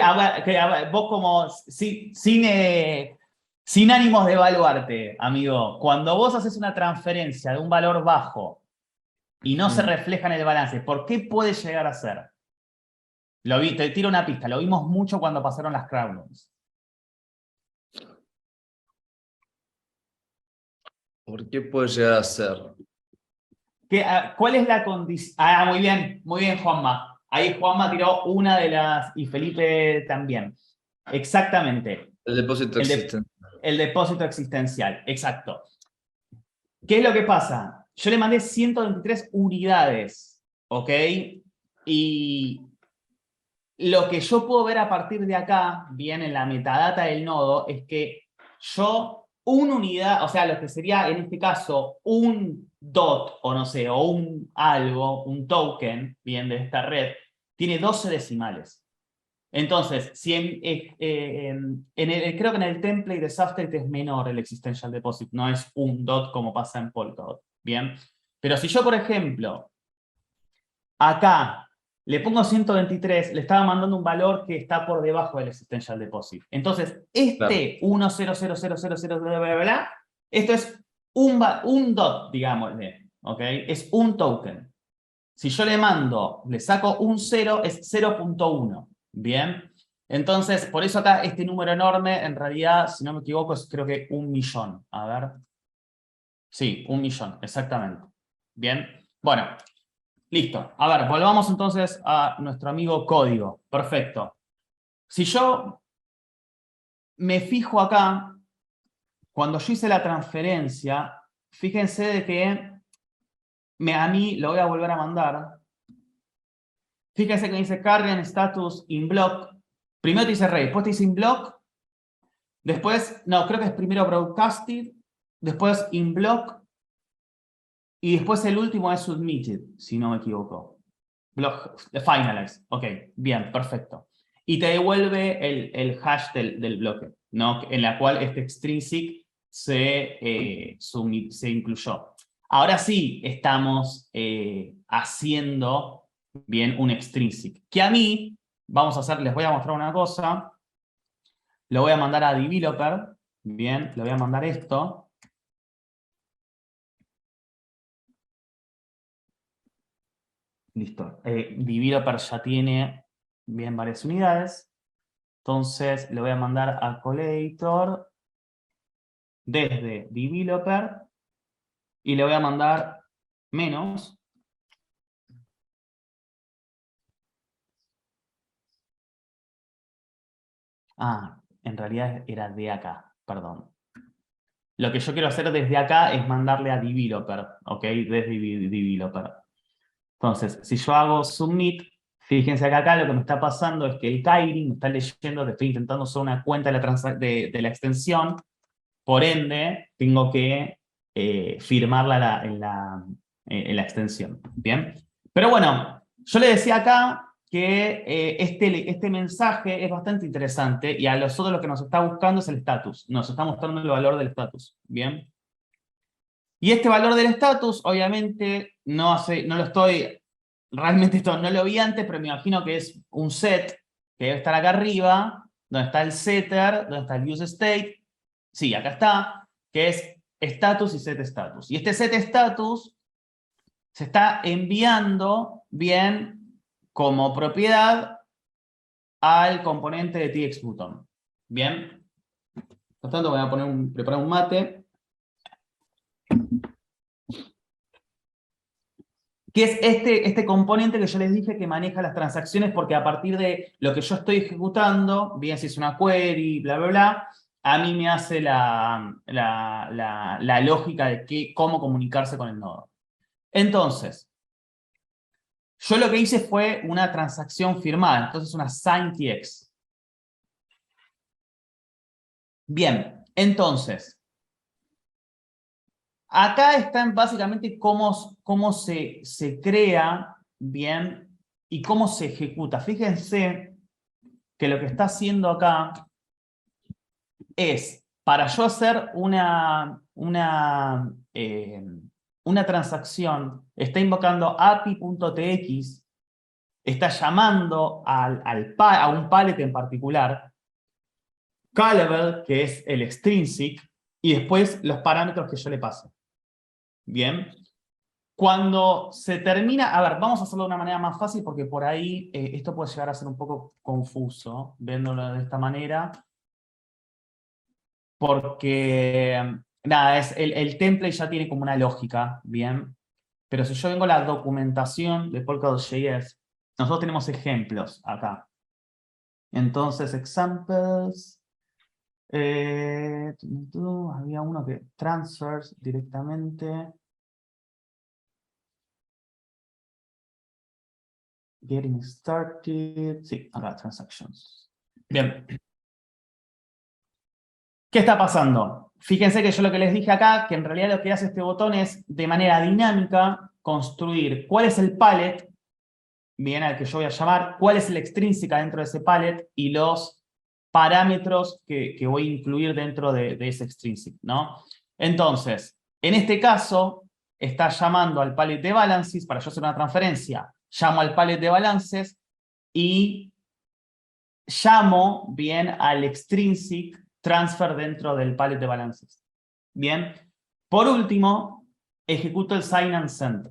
a ver, vos como sin ánimos de evaluarte, amigo, cuando vos haces una transferencia de un valor bajo y no se refleja en el balance, ¿por qué puede llegar a ser? Te tiro una pista, lo vimos mucho cuando pasaron las crowdruns. ¿Por qué puede llegar a ser? ¿Cuál es la condición? Muy bien, Juanma. Ahí Juanma tiró una de las, y Felipe también. Exactamente. El depósito existente. El depósito existencial, exacto. ¿Qué es lo que pasa? Yo le mandé 123 unidades, ¿ok? Y lo que yo puedo ver a partir de acá, bien en la metadata del nodo, es que yo, una unidad, o sea, lo que sería en este caso un dot, o no sé, o un algo, un token, bien, de esta red, tiene 12 decimales. Entonces, si creo que en el template de Substrate es menor el existential deposit, no es un dot como pasa en Polkadot, ¿bien? Pero si yo, por ejemplo, acá le pongo 123, le estaba mandando un valor que está por debajo del existential deposit. Entonces, Claro, este 1000000, bla, bla, bla, esto es un dot, digámosle, ¿ok? Es un token. Si yo le mando, le saco un 0, es 0.1, ¿bien? Entonces, por eso acá este número enorme, en realidad, si no me equivoco, es creo que 1.000.000. A ver. Sí, 1.000.000, exactamente. Bien. Bueno, listo. A ver, volvamos entonces a nuestro amigo código. Perfecto. Si yo me fijo acá, cuando yo hice la transferencia, fíjense de que a mí lo voy a volver a mandar. Fíjense que dice current status in block. Primero te dice read, después te dice in block. Después, no, creo que es primero broadcasted, después in block, y después el último es submitted, si no me equivoco. Block, finalize. Ok, bien, perfecto. Y te devuelve el hash del bloque, ¿no? En la cual este extrinsic se incluyó. Ahora sí estamos haciendo bien un extrinsic. Que a mí, vamos a hacer, les voy a mostrar una cosa. Lo voy a mandar a developer. Bien, le voy a mandar esto. Listo. Developer ya tiene bien varias unidades. Entonces le voy a mandar a collator desde developer y le voy a mandar menos. Ah, en realidad era de acá, perdón. Lo que yo quiero hacer desde acá es mandarle a developer, ¿ok? Desde developer. Entonces, si yo hago submit, fíjense que acá lo que me está pasando es que el Kairin me está leyendo que estoy intentando hacer una cuenta de la extensión, por ende, tengo que firmarla en la extensión. ¿Bien? Pero bueno, yo le decía acá que este mensaje es bastante interesante y a nosotros lo que nos está buscando es el status. Nos está mostrando el valor del status. ¿Bien? Y este valor del status, obviamente, no lo estoy, realmente esto no lo vi antes, pero me imagino que es un set que debe estar acá arriba, donde está el setter, donde está el use state. Sí, acá está, que es status y set status. Y este set status se está enviando bien como propiedad al componente de txbutton. Bien. Por tanto, voy a preparar un mate. Que es este componente que yo les dije que maneja las transacciones, porque a partir de lo que yo estoy ejecutando, bien si es una query, bla, bla, bla, a mí me hace la lógica de cómo comunicarse con el nodo. Entonces, yo lo que hice fue una transacción firmada, entonces una signTX. Bien, entonces, acá están básicamente cómo se crea, bien, y cómo se ejecuta. Fíjense que lo que está haciendo acá es, para yo hacer una transacción, está invocando api.tx, está llamando a un pallet en particular, callable, que es el extrinsic, y después los parámetros que yo le paso. Bien. Cuando se termina, a ver, vamos a hacerlo de una manera más fácil porque por ahí esto puede llegar a ser un poco confuso, viéndolo de esta manera. Porque, nada, el template ya tiene como una lógica, ¿bien? Pero si yo vengo a la documentación de Polkadot.js, nosotros tenemos ejemplos acá. Entonces, examples, había uno que transfers directamente. Getting started. Sí, acá, transactions. Bien. ¿Qué está pasando? Fíjense que yo lo que les dije acá, que en realidad lo que hace este botón es, de manera dinámica, construir cuál es el palette, bien, al que yo voy a llamar, cuál es la extrínseca dentro de ese palette y los parámetros que voy a incluir dentro de ese extrinsic, ¿no? Entonces, en este caso, está llamando al palette de balances, para yo hacer una transferencia, llamo al palette de balances y llamo, bien, al extrinsic transfer dentro del palette de balances. Bien. Por último, ejecuto el sign and send.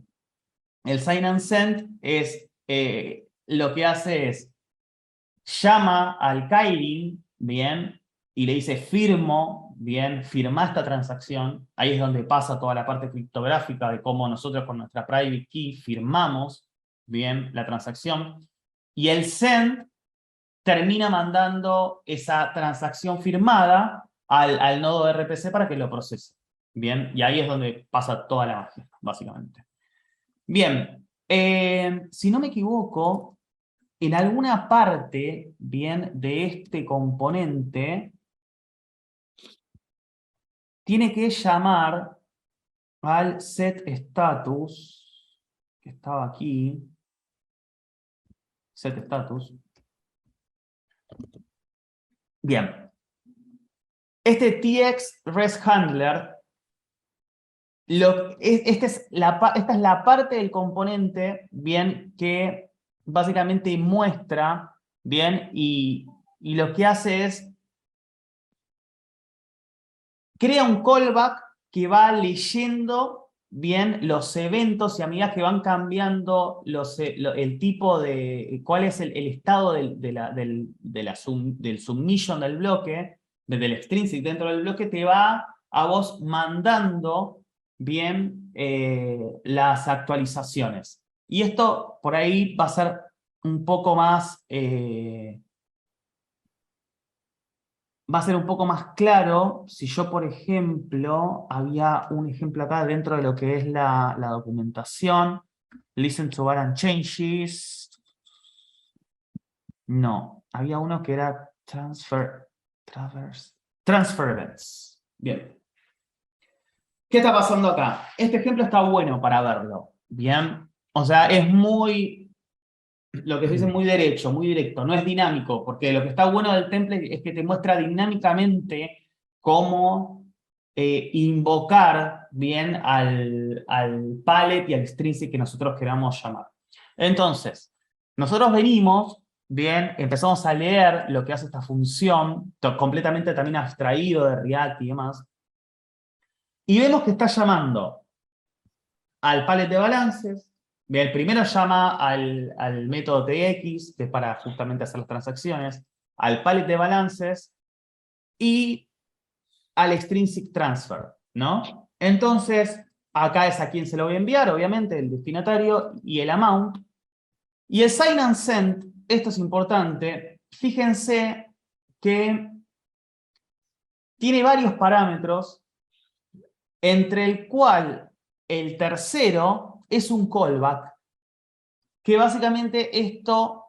El sign and send es, lo que hace es, llama al Kairin, bien, y le dice firmo, bien, firma esta transacción. Ahí es donde pasa toda la parte criptográfica de cómo nosotros con nuestra private key firmamos, bien, la transacción. Y el send termina mandando esa transacción firmada al nodo de RPC para que lo procese. Bien, y ahí es donde pasa toda la magia, básicamente. Bien, si no me equivoco, en alguna parte, bien, de este componente, tiene que llamar al set status, que estaba aquí, set status. Bien. Este TX REST Handler, esta es la parte del componente, bien, que básicamente muestra, bien, y lo que hace es, crea un callback que va leyendo, bien, los eventos y a medida que van cambiando el tipo de, cuál es el estado del submission del bloque, del extrinsic dentro del bloque, te va a vos mandando, bien, las actualizaciones. Y esto por ahí va a ser un poco más, va a ser un poco más claro si yo, por ejemplo, había un ejemplo acá dentro de lo que es la documentación. Listen to variant changes. No, había uno que era transfer events. Bien. ¿Qué está pasando acá? Este ejemplo está bueno para verlo. Bien. O sea, es muy, lo que se dice, muy derecho, muy directo, no es dinámico, porque lo que está bueno del template es que te muestra dinámicamente cómo invocar, bien, al palette y al extrinsic que nosotros queramos llamar. Entonces, nosotros venimos, bien, empezamos a leer lo que hace esta función, completamente también abstraído de React y demás, y vemos que está llamando al palette de balances. Bien, el primero llama al método TX, que es para justamente hacer las transacciones, al palette de balances y al extrinsic transfer, ¿no? Entonces, acá es a quien se lo voy a enviar, obviamente, el destinatario y el amount. Y el sign and send, esto es importante, fíjense que tiene varios parámetros, entre el cual el tercero es un callback, que básicamente esto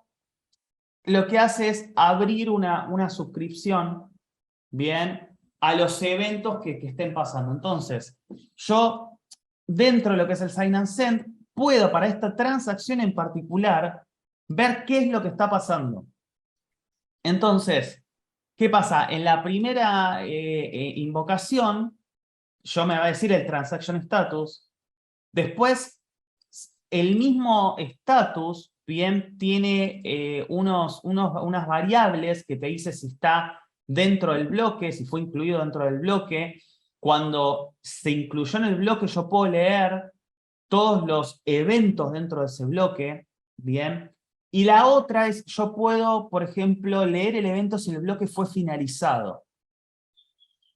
lo que hace es abrir una suscripción, bien, a los eventos que estén pasando. Entonces, yo, dentro de lo que es el sign and send, puedo para esta transacción en particular ver qué es lo que está pasando. Entonces, ¿qué pasa? En la primera invocación, yo me va a decir el transaction status. Después, el mismo status, bien, tiene unas variables que te dice si está dentro del bloque, si fue incluido dentro del bloque. Cuando se incluyó en el bloque, yo puedo leer todos los eventos dentro de ese bloque, bien. Y la otra es, yo puedo, por ejemplo, leer el evento si el bloque fue finalizado.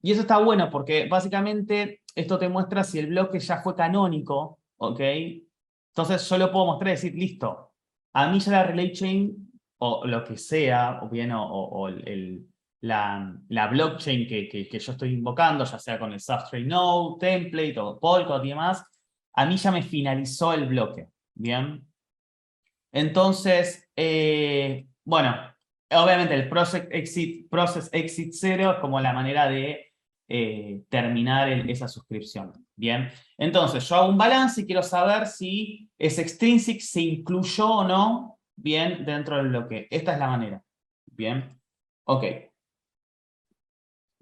Y eso está bueno porque básicamente esto te muestra si el bloque ya fue canónico, ¿ok? Entonces yo lo puedo mostrar y decir, listo, a mí ya la relay chain, o lo que sea, o bien, la blockchain que yo estoy invocando, ya sea con el substrate node, template, o Polkadot y demás, a mí ya me finalizó el bloque, ¿bien? Entonces, bueno, obviamente el process exit 0 es como la manera de terminar esa suscripción. Bien, entonces yo hago un balance y quiero saber si ese extrinsic se incluyó o no, bien, dentro del bloque. Esta es la manera. Bien, ok.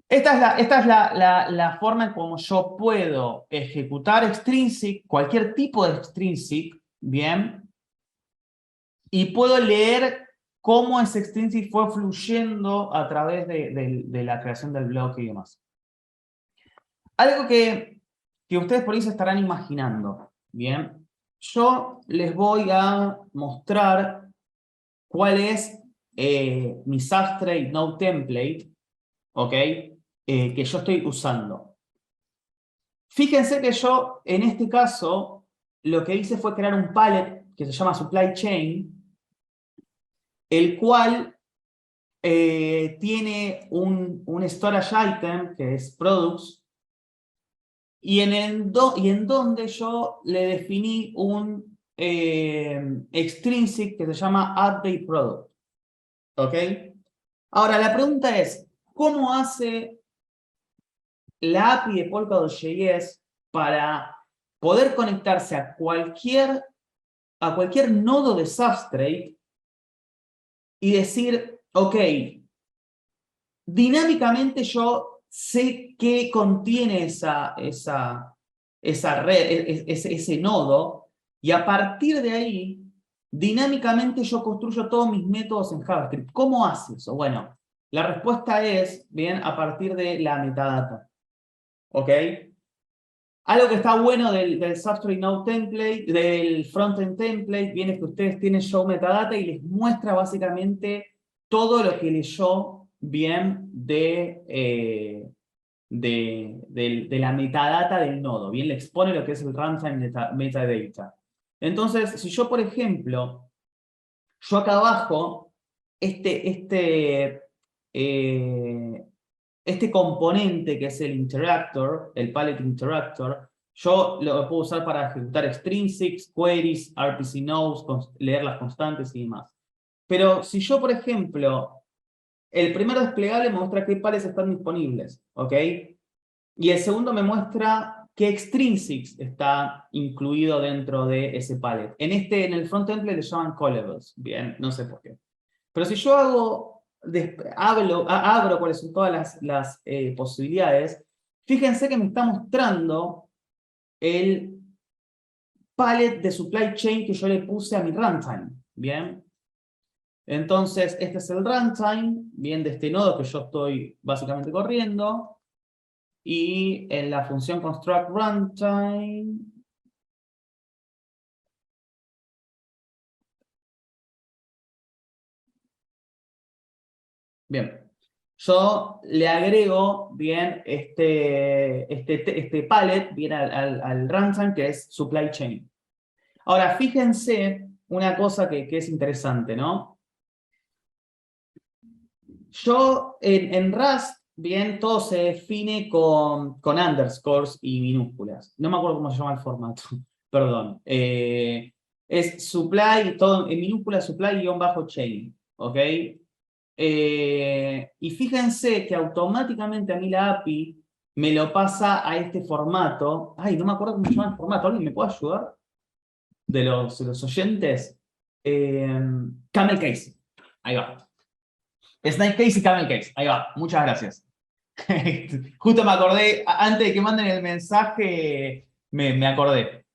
Esta es la forma en cómo yo puedo ejecutar extrinsic, cualquier tipo de extrinsic, bien, y puedo leer cómo ese extrinsic fue fluyendo a través de la creación del bloque y demás. Algo que ustedes por ahí se estarán imaginando, ¿bien? Yo les voy a mostrar cuál es mi substrate node template, ¿ok? Que yo estoy usando. Fíjense que yo, en este caso, lo que hice fue crear un palette que se llama supply chain, el cual tiene un storage item que es products, y en donde yo le definí un extrinsic que se llama addDayProduct. ¿Ok? Ahora, la pregunta es, ¿cómo hace la API de Polkadot.js para poder conectarse a cualquier nodo de Substrate y decir, ok, dinámicamente yo sé qué contiene esa red, ese nodo, y a partir de ahí, dinámicamente yo construyo todos mis métodos en JavaScript? ¿Cómo hace eso? Bueno, la respuesta es, bien, a partir de la metadata. ¿Ok? Algo que está bueno del Substrate Node Template, del Frontend Template, bien, es que ustedes tienen show metadata y les muestra básicamente todo lo que leyó bien de la metadata del nodo. Bien, le expone lo que es el runtime metadata. Entonces, si yo, por ejemplo, yo acá abajo, este componente que es el interactor, el palette interactor, yo lo puedo usar para ejecutar extrinsics, queries, RPC nodes, leer las constantes y demás. Pero si yo, por ejemplo, el primer desplegable me muestra qué pallets están disponibles, ¿ok? Y el segundo me muestra qué extrinsics está incluido dentro de ese palette. En el front template le llaman callables, bien, no sé por qué. Pero si yo abro cuáles son todas las posibilidades, fíjense que me está mostrando el palette de supply chain que yo le puse a mi runtime, ¿bien? Entonces, este es el runtime, bien, de este nodo que yo estoy básicamente corriendo, y en la función construct runtime, bien, yo le agrego bien este palette bien al runtime que es supply chain. Ahora, fíjense una cosa que es interesante, ¿no? Yo en Rust, bien, todo se define con underscores y minúsculas. No me acuerdo cómo se llama el formato, perdón. Es supply, todo en minúsculas, supply-chain, ¿ok? Y fíjense que automáticamente a mí la API me lo pasa a este formato. Ay, no me acuerdo cómo se llama el formato. ¿Alguien me puede ayudar? De los oyentes. Camel Case. Ahí va. Snake Case y Camel Case. Ahí va. Muchas gracias. Justo me acordé, antes de que manden el mensaje, me acordé.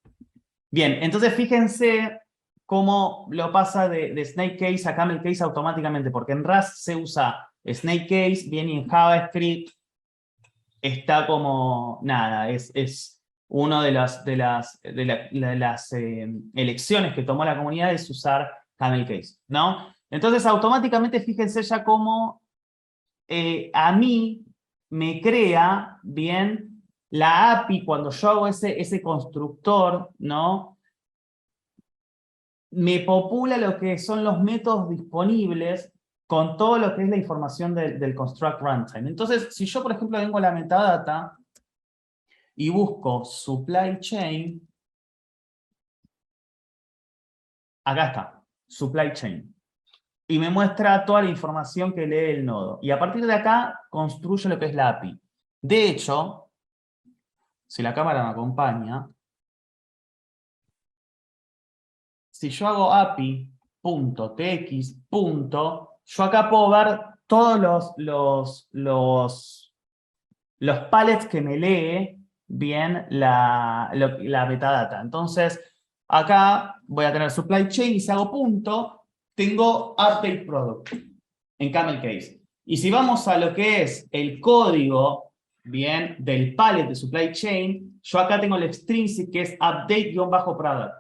Bien, entonces fíjense cómo lo pasa de Snake Case a Camel Case automáticamente, porque en Rust se usa Snake Case, bien, y en JavaScript está como, nada, es una de las elecciones que tomó la comunidad es usar Camel Case, ¿no? Entonces automáticamente fíjense ya cómo a mí me crea, bien, la API cuando yo hago ese constructor, ¿no? Me popula lo que son los métodos disponibles con todo lo que es la información del construct runtime. Entonces, si yo, por ejemplo, vengo a la metadata y busco supply chain, acá está. supply chain. Y me muestra toda la información que lee el nodo. Y a partir de acá construye lo que es la API. De hecho, si la cámara me acompaña, si yo hago API.tx. Yo acá puedo ver todos los pallets que me lee bien la metadata. Entonces, acá voy a tener supply chain y si hago punto, tengo update product en camel case. Y si vamos a lo que es el código bien del pallet de supply chain, yo acá tengo el extrinsic que es update-product.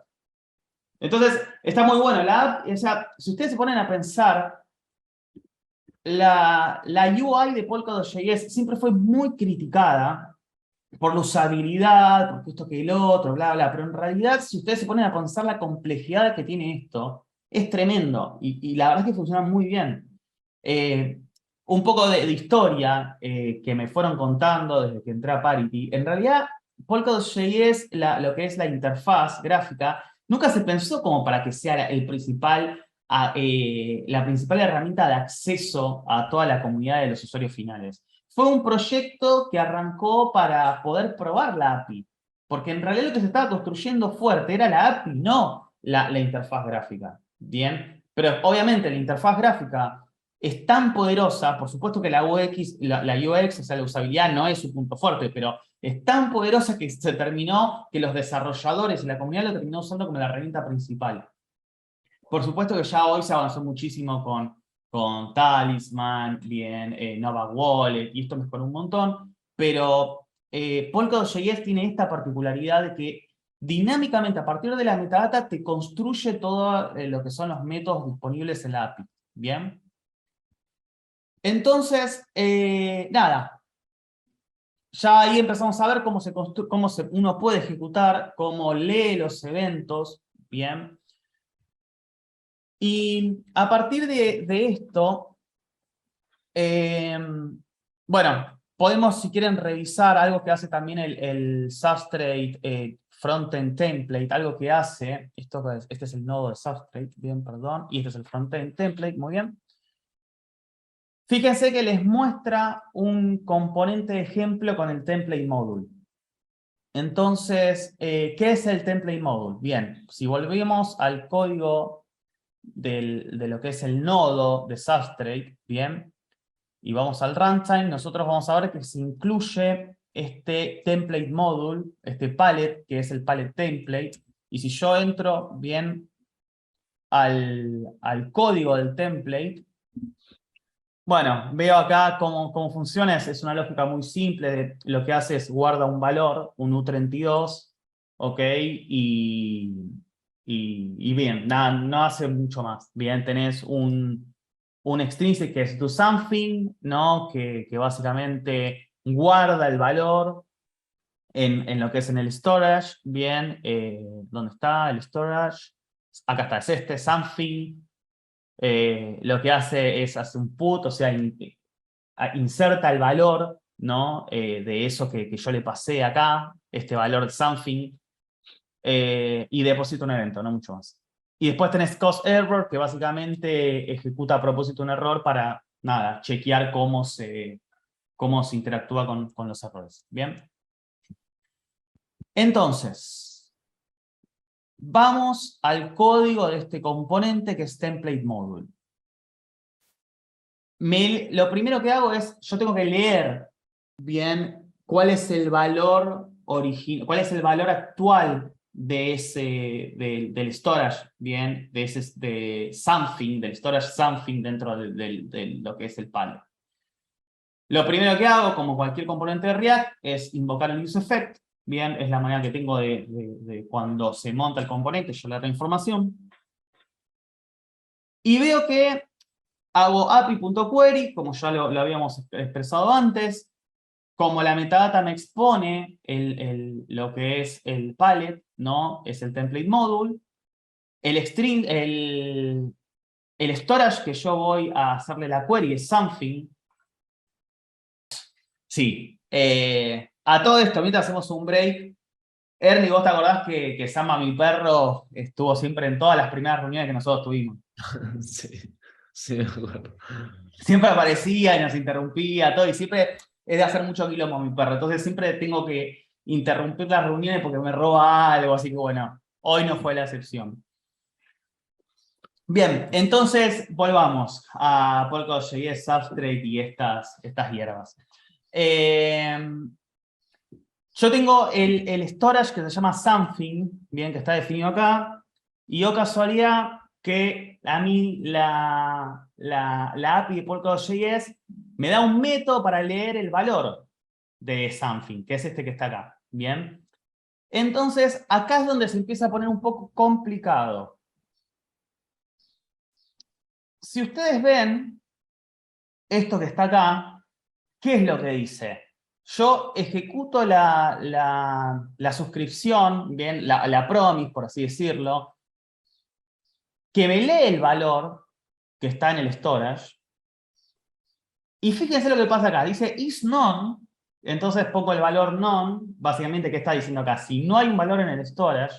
Entonces, está muy bueno. La app, o sea, si ustedes se ponen a pensar, la UI de Polkadot.js siempre fue muy criticada por la usabilidad, por esto que el otro, bla, bla. Pero en realidad, si ustedes se ponen a pensar la complejidad que tiene esto, es tremendo. Y la verdad es que funciona muy bien. Un poco de historia que me fueron contando desde que entré a Parity. En realidad, Polkadot.js, lo que es la interfaz gráfica, nunca se pensó como para que sea la principal herramienta de acceso a toda la comunidad de los usuarios finales. Fue un proyecto que arrancó para poder probar la API, porque en realidad lo que se estaba construyendo fuerte era la API, no la interfaz gráfica. Bien, pero obviamente la interfaz gráfica es tan poderosa, por supuesto que la UX, la UX, o sea, la usabilidad no es su punto fuerte, pero es tan poderosa que se terminó, que los desarrolladores y la comunidad lo terminó usando como la herramienta principal. Por supuesto que ya hoy se avanzó muchísimo con Talisman, bien, Nova Wallet, y esto mejoró un montón, pero Polkadot.js tiene esta particularidad de que dinámicamente, a partir de la metadata, te construye todo lo que son los métodos disponibles en la API. ¿Bien? Entonces, nada. Ya ahí empezamos a ver cómo uno puede ejecutar, cómo lee los eventos. ¿Bien? Y a partir de esto, bueno, podemos, si quieren, revisar algo que hace también el Substrate Frontend Template, algo que hace, este es el nodo de Substrate, bien, perdón, y este es el Frontend Template, muy bien. Fíjense que les muestra un componente de ejemplo con el Template Module. Entonces, ¿qué es el Template Module? Bien, si volvemos al código de lo que es el nodo de Substrate, bien, y vamos al runtime, nosotros vamos a ver que se incluye este template module, este palette, que es el palette template, y si yo entro bien al código del template, bueno, veo acá cómo funciona, es una lógica muy simple, lo que hace es guarda un valor, un U32, ok, y bien, nada, no hace mucho más. Bien, tenés un extrinsic que es do something, ¿no? Que básicamente guarda el valor en lo que es en el storage. Bien, ¿dónde está el storage? Acá está, es este, something. Lo que hace es hacer un put, o sea, inserta el valor, ¿no? De eso que yo le pasé acá, este valor de something, y deposita un evento, no mucho más. Y después tenés cause error, que básicamente ejecuta a propósito un error para, nada, chequear cómo se interactúa con los errores. ¿Bien? Entonces, vamos al código de este componente que es template module. Lo primero que hago es, yo tengo que leer bien cuál es el valor original, cuál es el valor actual del storage, bien, de something, del storage something dentro de lo que es el palette. Lo primero que hago, como cualquier componente de React, es invocar el useEffect. Bien, es la manera que tengo de cuando se monta el componente, yo le doy información. Y veo que hago api.query, como ya lo habíamos expresado antes. Como la metadata me expone lo que es el palette, ¿no? Es el template module. El storage que yo voy a hacerle la query es something. Sí. A todo esto, mientras hacemos un break, Ernie, ¿vos te acordás que Sama, mi perro, estuvo siempre en todas las primeras reuniones que nosotros tuvimos? Sí, sí, me acuerdo. Siempre aparecía y nos interrumpía, todo, y siempre es de hacer mucho quilombo mi perro, entonces siempre tengo que interrumpir las reuniones porque me roba algo, así que bueno, hoy no fue la excepción. Bien, entonces volvamos a Polkadot.js, Substrate y estas hierbas. Yo tengo el storage que se llama something, bien, que está definido acá, y yo casualidad que a mí la API de Polkadot.js me da un método para leer el valor de something, que es este que está acá, bien. Entonces, acá es donde se empieza a poner un poco complicado. Si ustedes ven esto que está acá, ¿qué es lo que dice? Yo ejecuto la suscripción, bien, la promise, por así decirlo, que me lee el valor que está en el storage. Y fíjense lo que pasa acá. Dice is none, entonces pongo el valor none, básicamente, ¿qué está diciendo acá? Si no hay un valor en el storage,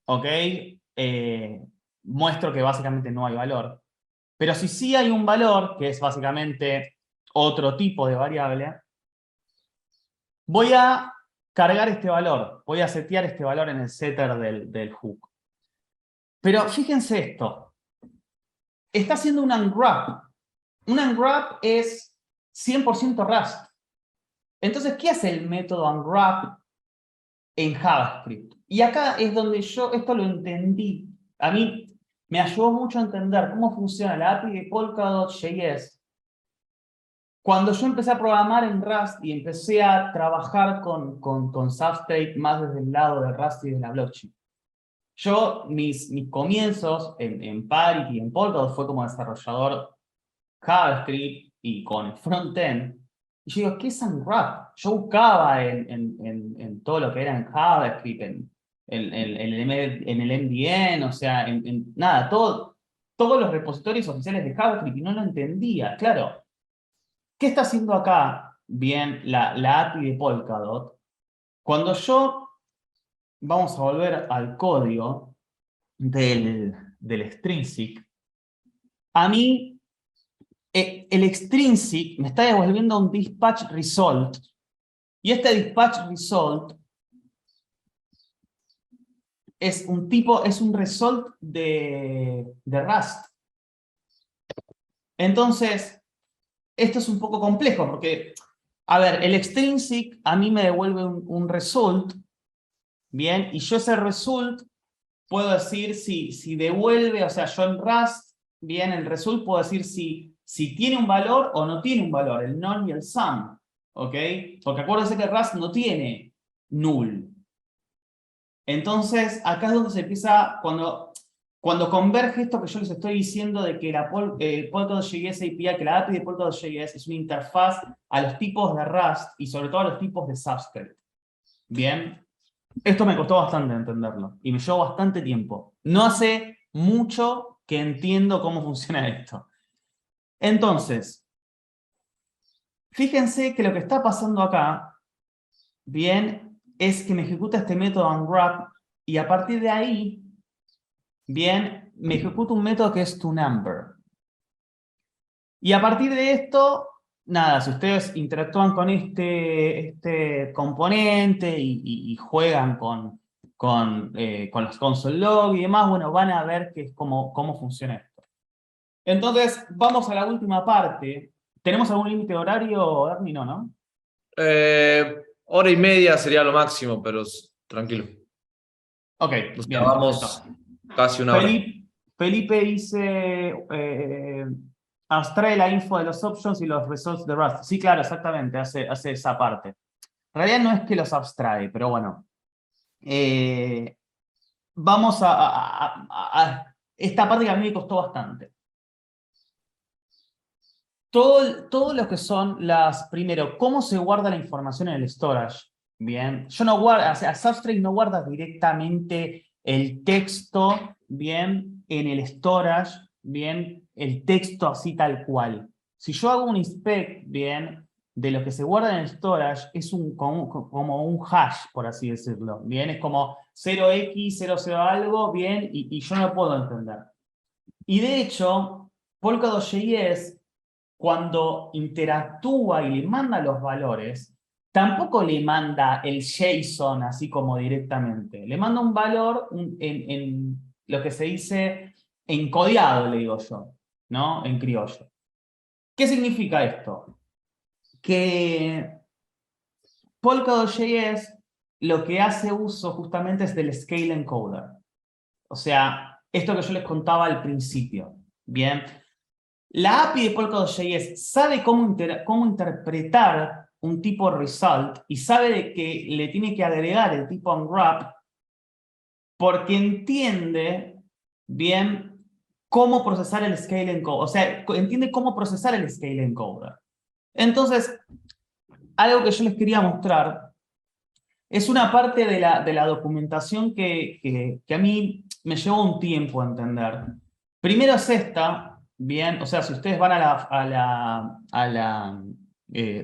¿ok? Muestro que básicamente no hay valor. Pero si sí hay un valor, que es básicamente otro tipo de variable, voy a cargar este valor, voy a setear este valor en el setter del hook. Pero fíjense esto, está haciendo un unwrap. Un unwrap es 100% Rust. Entonces, ¿qué hace el método unwrap en JavaScript? Y acá es donde yo esto lo entendí. A mí me ayudó mucho a entender cómo funciona la API de Polkadot.js cuando yo empecé a programar en Rust y empecé a trabajar con Substrate más desde el lado de Rust y de la blockchain. Yo, mis comienzos en Parity y en Polkadot fue como desarrollador JavaScript y con frontend. Y yo digo, ¿qué es Unwrap? Yo buscaba en todo lo que era en JavaScript, en el MDN, o sea, nada, todos los repositorios oficiales de JavaScript y no lo entendía. Claro, ¿qué está haciendo acá? Bien, la API de Polkadot. Cuando yo, vamos a volver al código del extrinsic, a mí el extrinsic me está devolviendo un dispatch result, y este dispatch result es un result de Rust. Entonces, esto es un poco complejo, porque, a ver, el extrinsic a mí me devuelve un result, bien, y yo ese result puedo decir si devuelve, o sea, yo en Rust, bien, el result puedo decir si tiene un valor o no tiene un valor, el none y el sum, ¿ok? Porque acuérdense que Rust no tiene null. Entonces, acá es donde se empieza, cuando converge esto que yo les estoy diciendo de que la Polkadot.js API, que la API de Polkadot.js es una interfaz a los tipos de Rust y sobre todo a los tipos de Substrate. Bien. Esto me costó bastante entenderlo y me llevó bastante tiempo. No hace mucho que entiendo cómo funciona esto. Entonces, fíjense que lo que está pasando acá, bien, es que me ejecuta este método unwrap y a partir de ahí, bien, me ejecuta un método que es toNumber. Y a partir de esto, nada, si ustedes interactúan con este componente y juegan con los console log y demás, bueno, van a ver que es cómo funciona esto. Entonces, vamos a la última parte. ¿Tenemos algún límite de horario, Ernie? No, ¿no? Hora y media sería lo máximo, pero tranquilo. Ok, O sea, bien, vamos perfecto. casi una hora. Felipe dice, abstrae la info de los options y los results de Rust. Sí, claro, exactamente, hace esa parte. En realidad no es que los abstrae, pero bueno. Vamos a esta parte que a mí me costó bastante. Todo lo que son primero, ¿cómo se guarda la información en el storage? Bien, yo no guardo, o sea, Substrate no guarda directamente el texto, bien, en el storage, bien, el texto así tal cual. Si yo hago un inspect, bien, de lo que se guarda en el storage es como un hash, por así decirlo. Bien, es como 0x, 00 algo, bien, y yo no lo puedo entender. Y de hecho, Polkadot.js, cuando interactúa y le manda los valores, tampoco le manda el JSON así como directamente. Le manda un valor en lo que se dice encodiado, le digo yo, ¿no? En criollo. ¿Qué significa esto? Que Polkadot.js lo que hace uso justamente es del scale encoder. O sea, esto que yo les contaba al principio. Bien. La API de Polkadot.js sabe cómo interpretar un tipo result y sabe de que le tiene que agregar el tipo unwrap porque entiende bien cómo procesar el scale encoder. O sea, entiende cómo procesar el scale encoder. Entonces, algo que yo les quería mostrar es una parte de la documentación que a mí me llevó un tiempo a entender. Primero es esta, bien, o sea, si ustedes van a la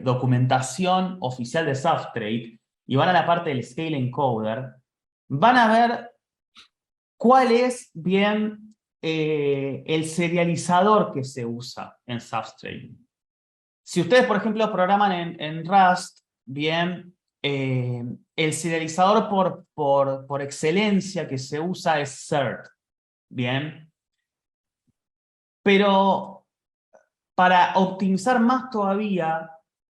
documentación oficial de Substrate y van a la parte del Scale Encoder, van a ver cuál es, bien, el serializador que se usa en Substrate. Si ustedes, por ejemplo, programan en Rust, bien, el serializador por excelencia que se usa es CERT, bien. Pero para optimizar más todavía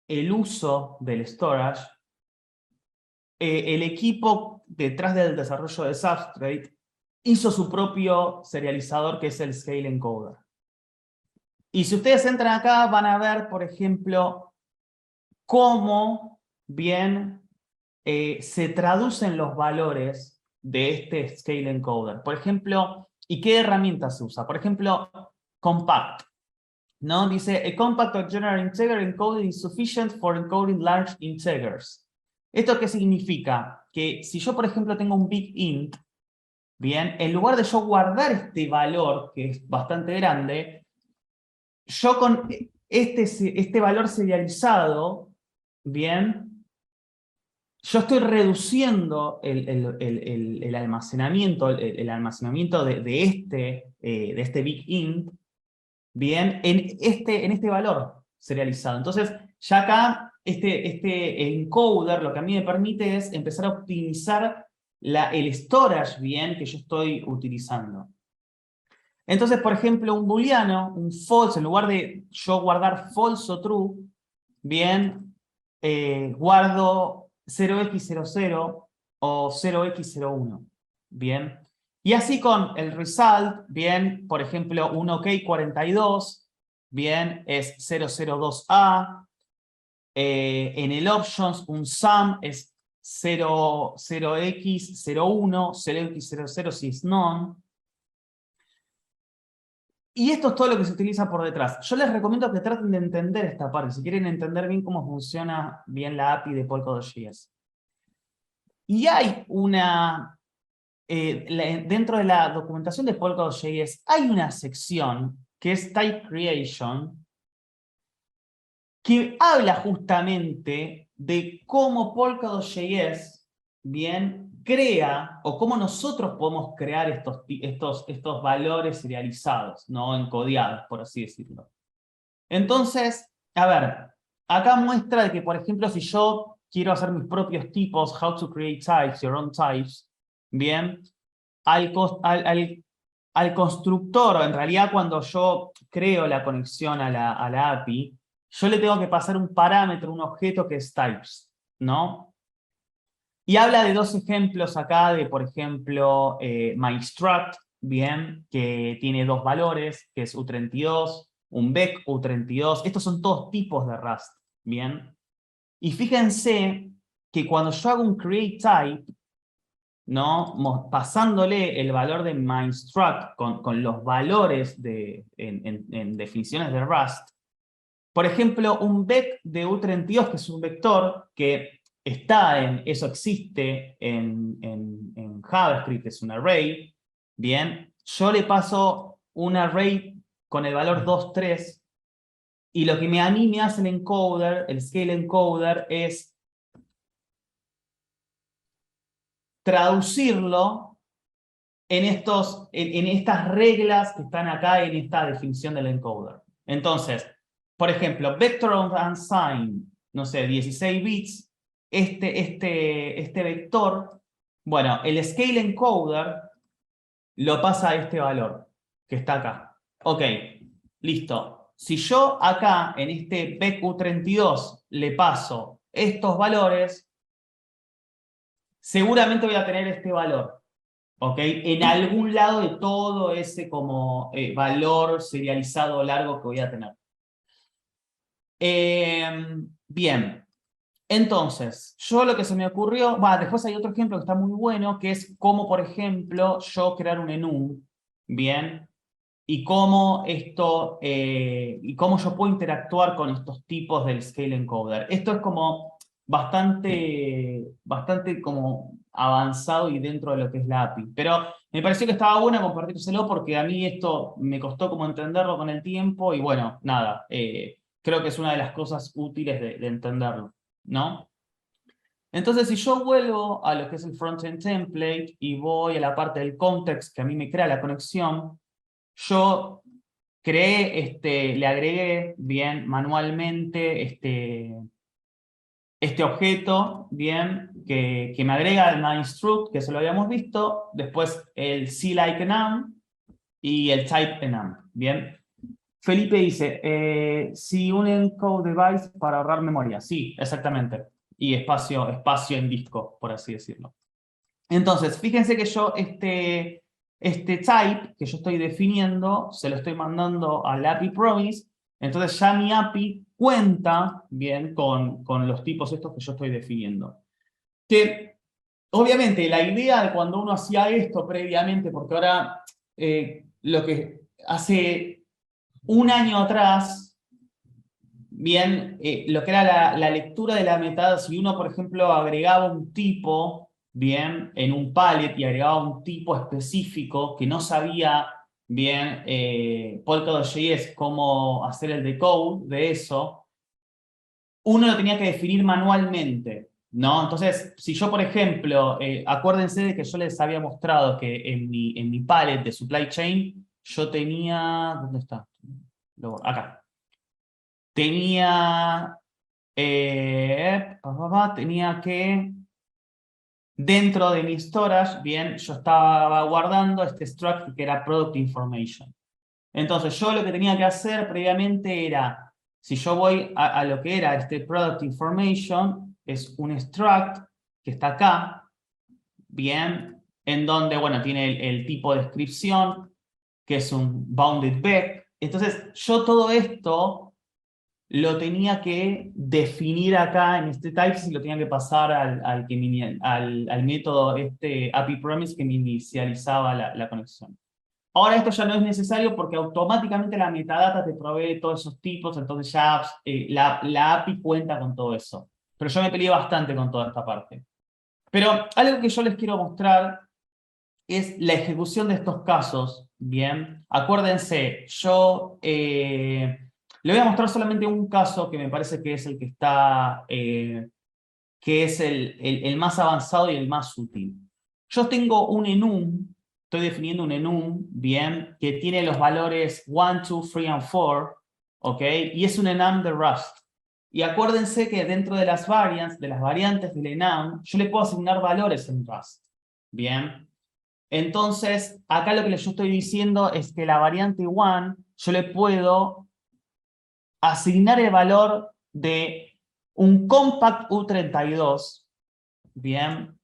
el uso del storage, el equipo detrás del desarrollo de Substrate hizo su propio serializador que es el Scale Encoder. Y si ustedes entran acá van a ver, por ejemplo, cómo bien se traducen los valores de este Scale Encoder. Por ejemplo, ¿y qué herramientas se usa? Por ejemplo, Compact, ¿no? Dice, a compact or general integer encoding is sufficient for encoding large integers. ¿Esto qué significa? Que si yo, por ejemplo, tengo un big int, bien, en lugar de yo guardar este valor, que es bastante grande, yo con este valor serializado, bien, yo estoy reduciendo el almacenamiento, el almacenamiento de este big int, bien, en este valor serializado. Entonces, ya acá, este encoder lo que a mí me permite es empezar a optimizar el storage, bien, que yo estoy utilizando. Entonces, por ejemplo, un booleano, un false, en lugar de yo guardar false o true, bien, guardo 0x00 o 0x01, bien. Y así con el result, bien, por ejemplo, un OK42, bien, es 002A. En el options, un sum es 0x01, 0x00 si es none. Y esto es todo lo que se utiliza por detrás. Yo les recomiendo que traten de entender esta parte, si quieren entender bien cómo funciona bien la API de Polkadot.js. Y hay dentro de la documentación de Polkadot.js, hay una sección que es Type Creation, que habla justamente de cómo Polkadot.js bien crea, o cómo nosotros podemos crear estos valores serializados, ¿no? Encodiados, por así decirlo. Entonces, a ver, acá muestra de que, por ejemplo, si yo quiero hacer mis propios tipos, how to create types, your own types, bien, al constructor, en realidad cuando yo creo la conexión a la API, yo le tengo que pasar un parámetro, un objeto que es types, ¿no? Y habla de dos ejemplos acá de, por ejemplo, myStruct, bien, que tiene dos valores, que es U32, un vec U32. Estos son todos tipos de Rust, bien. Y fíjense que cuando yo hago un createType, ¿no? Pasándole el valor de myStruct con los valores en definiciones de Rust, por ejemplo, un vec de U32, que es un vector que eso existe en JavaScript, es un array, bien, yo le paso un array con el valor 2, 3, Y lo que a mí me hace el encoder, el scale encoder, es traducirlo en estas reglas que están acá en esta definición del encoder. Entonces, por ejemplo, vector unsigned, no sé, 16 bits, este vector, bueno, el scale encoder lo pasa a este valor que está acá. Ok, listo. Si yo acá en este BQ32 le paso estos valores, seguramente voy a tener este valor. ¿Ok? En algún lado de todo ese como valor serializado largo que voy a tener. Bien. Entonces, yo lo que se me ocurrió, después hay otro ejemplo que está muy bueno, que es cómo, por ejemplo, yo crear un enum, bien, y cómo y cómo yo puedo interactuar con estos tipos del scale encoder. Esto es como bastante como avanzado y dentro de lo que es la API. Pero me pareció que estaba bueno compartírselo porque a mí esto me costó como entenderlo con el tiempo y bueno, nada, creo que es una de las cosas útiles de entenderlo, ¿no? Entonces, si yo vuelvo a lo que es el frontend template y voy a la parte del context que a mí me crea la conexión, yo le agregué bien manualmente este objeto, bien, que me agrega el MyInstruct, que se lo habíamos visto, después el CLike_enum y el type_enum, bien. Felipe dice, si un encode device para ahorrar memoria. Sí, exactamente. Y espacio en disco, por así decirlo. Entonces, fíjense que yo este type que yo estoy definiendo, se lo estoy mandando al API promise, entonces ya mi API cuenta bien con los tipos estos que yo estoy definiendo. Que, obviamente, la idea de cuando uno hacía esto previamente, porque ahora lo que hace un año atrás, bien, lo que era la lectura de la metadata, si uno, por ejemplo, agregaba un tipo, bien, en un palette y agregaba un tipo específico que no sabía, bien, Polkadot.js cómo hacer el decode de eso, uno lo tenía que definir manualmente, ¿no? Entonces, si yo, por ejemplo, acuérdense de que yo les había mostrado que en mi palette de supply chain, yo tenía, ¿dónde está? Acá. Tenía tenía que, dentro de mi storage, bien, yo estaba guardando este struct que era product information. Entonces, yo lo que tenía que hacer previamente era, si yo voy a lo que era este product information, es un struct que está acá, bien, en donde, bueno, tiene el tipo de descripción, que es un bounded vec. Entonces, yo todo esto lo tenía que definir acá en este types y lo tenía que pasar al método API promise que me inicializaba la conexión. Ahora esto ya no es necesario porque automáticamente la metadata te provee todos esos tipos, entonces ya la API cuenta con todo eso. Pero yo me peleé bastante con toda esta parte. Pero algo que yo les quiero mostrar es la ejecución de estos casos. Bien, acuérdense, yo le voy a mostrar solamente un caso que me parece que es el que está, que es el más avanzado y el más útil. Yo tengo un enum, estoy definiendo un enum, bien, que tiene los valores 1, 2, 3 and 4, ¿ok? Y es un enum de Rust. Y acuérdense que dentro de las variantes del enum, yo le puedo asignar valores en Rust, bien. Entonces, acá lo que yo estoy diciendo es que la variante 1, yo le puedo asignar el valor de un compact U32, bien,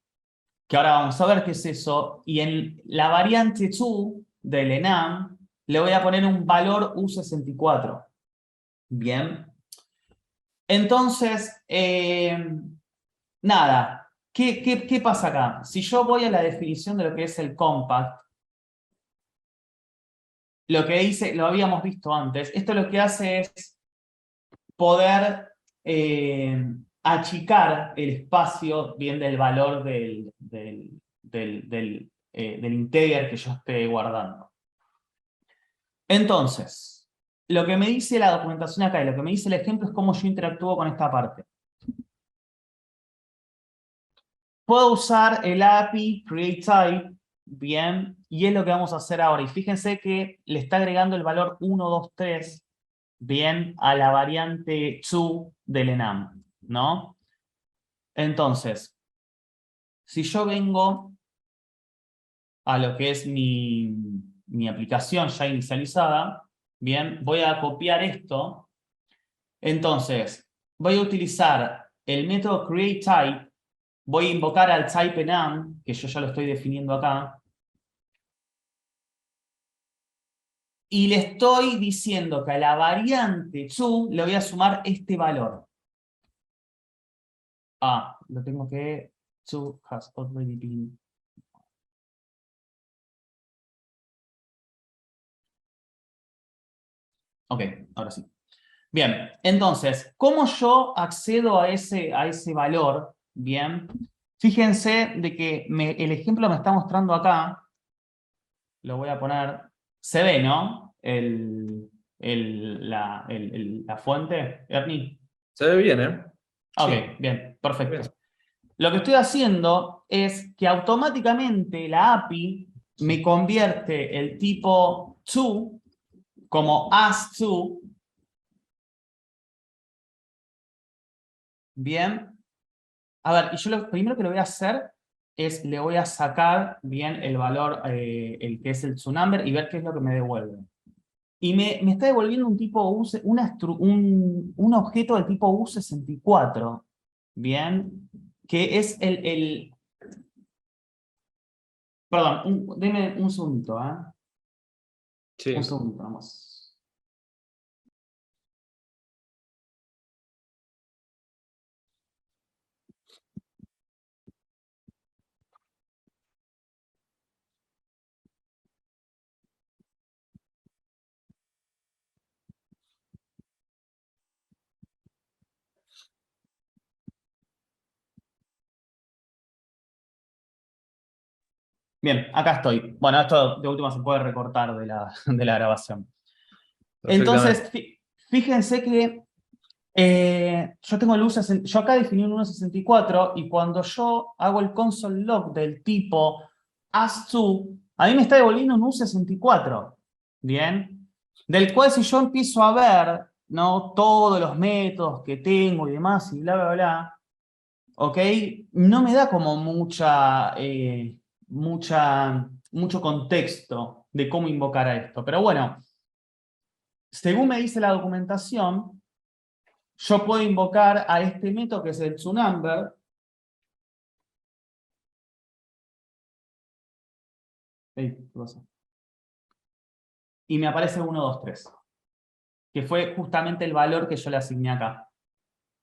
que ahora vamos a ver qué es eso, y en la variante 2 del enum le voy a poner un valor U64, bien. Entonces, nada, ¿qué pasa acá? Si yo voy a la definición de lo que es el compact, lo que dice, lo habíamos visto antes, esto lo que hace es poder achicar el espacio bien del valor del integer que yo esté guardando. Entonces, lo que me dice la documentación acá y lo que me dice el ejemplo es cómo yo interactúo con esta parte. Puedo usar el API createType, bien, y es lo que vamos a hacer ahora. Y fíjense que le está agregando el valor 1, 2, 3, bien, a la variante to del enum, ¿no? Entonces, si yo vengo a lo que es mi aplicación ya inicializada, bien, voy a copiar esto. Entonces, voy a utilizar el método createType, voy a invocar al type enum, que yo ya lo estoy definiendo acá, y le estoy diciendo que a la variante to le voy a sumar este valor. Ah, lo tengo que... to has already been... Ok, ahora sí. Bien, entonces, ¿cómo yo accedo a ese valor? Bien, fíjense de que el ejemplo me está mostrando acá, lo voy a poner, se ve, ¿no? La fuente, Ernie. Se ve bien, ¿eh? Ok, Sí. bien, perfecto. Bien. Lo que estoy haciendo es que automáticamente la API me convierte el tipo to como as2, bien. A ver, y yo lo primero que lo voy a hacer es le voy a sacar bien el valor, el que es el toNumber, y ver qué es lo que me devuelve. Y me está devolviendo un tipo un objeto del tipo U64, bien, que es perdón, deme un segundito, ¿eh? Un Sí. segundo, vamos. Bien, acá estoy. Bueno, esto de última se puede recortar de la grabación. Perfectamente. Entonces, fíjense que yo tengo yo acá definí un 1.64 y cuando yo hago el console log del tipo as2, a mí me está devolviendo un U64, ¿bien? Del cual si yo empiezo a ver, ¿no? Todos los métodos que tengo y demás y bla, bla, bla, ¿ok? No me da como mucho contexto de cómo invocar a esto. Pero bueno, según me dice la documentación, yo puedo invocar a este método que es el toNumber. ¿Qué pasa? Y me aparece 1, 2, 3, que fue justamente el valor que yo le asigné acá.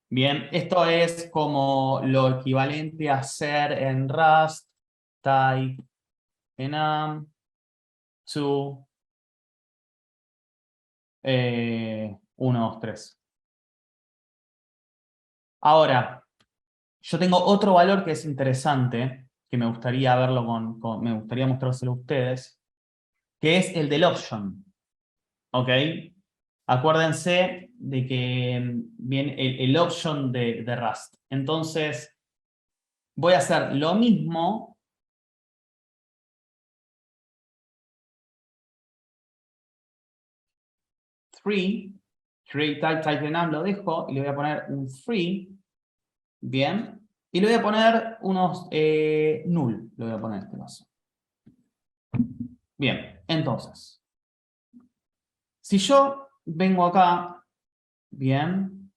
Bien, esto es como lo equivalente a hacer en Rust, type enum, to, 1, 2, 3. Ahora, yo tengo otro valor que es interesante, que me gustaría verlo me gustaría mostrárselo a ustedes, que es el del option. ¿Ok? Acuérdense de que viene el option de Rust. Entonces, voy a hacer lo mismo. Free, create type enum lo dejo y le voy a poner un free. Bien. Y le voy a poner unos null. Le voy a poner en este caso. Bien, entonces. Si yo vengo acá, bien,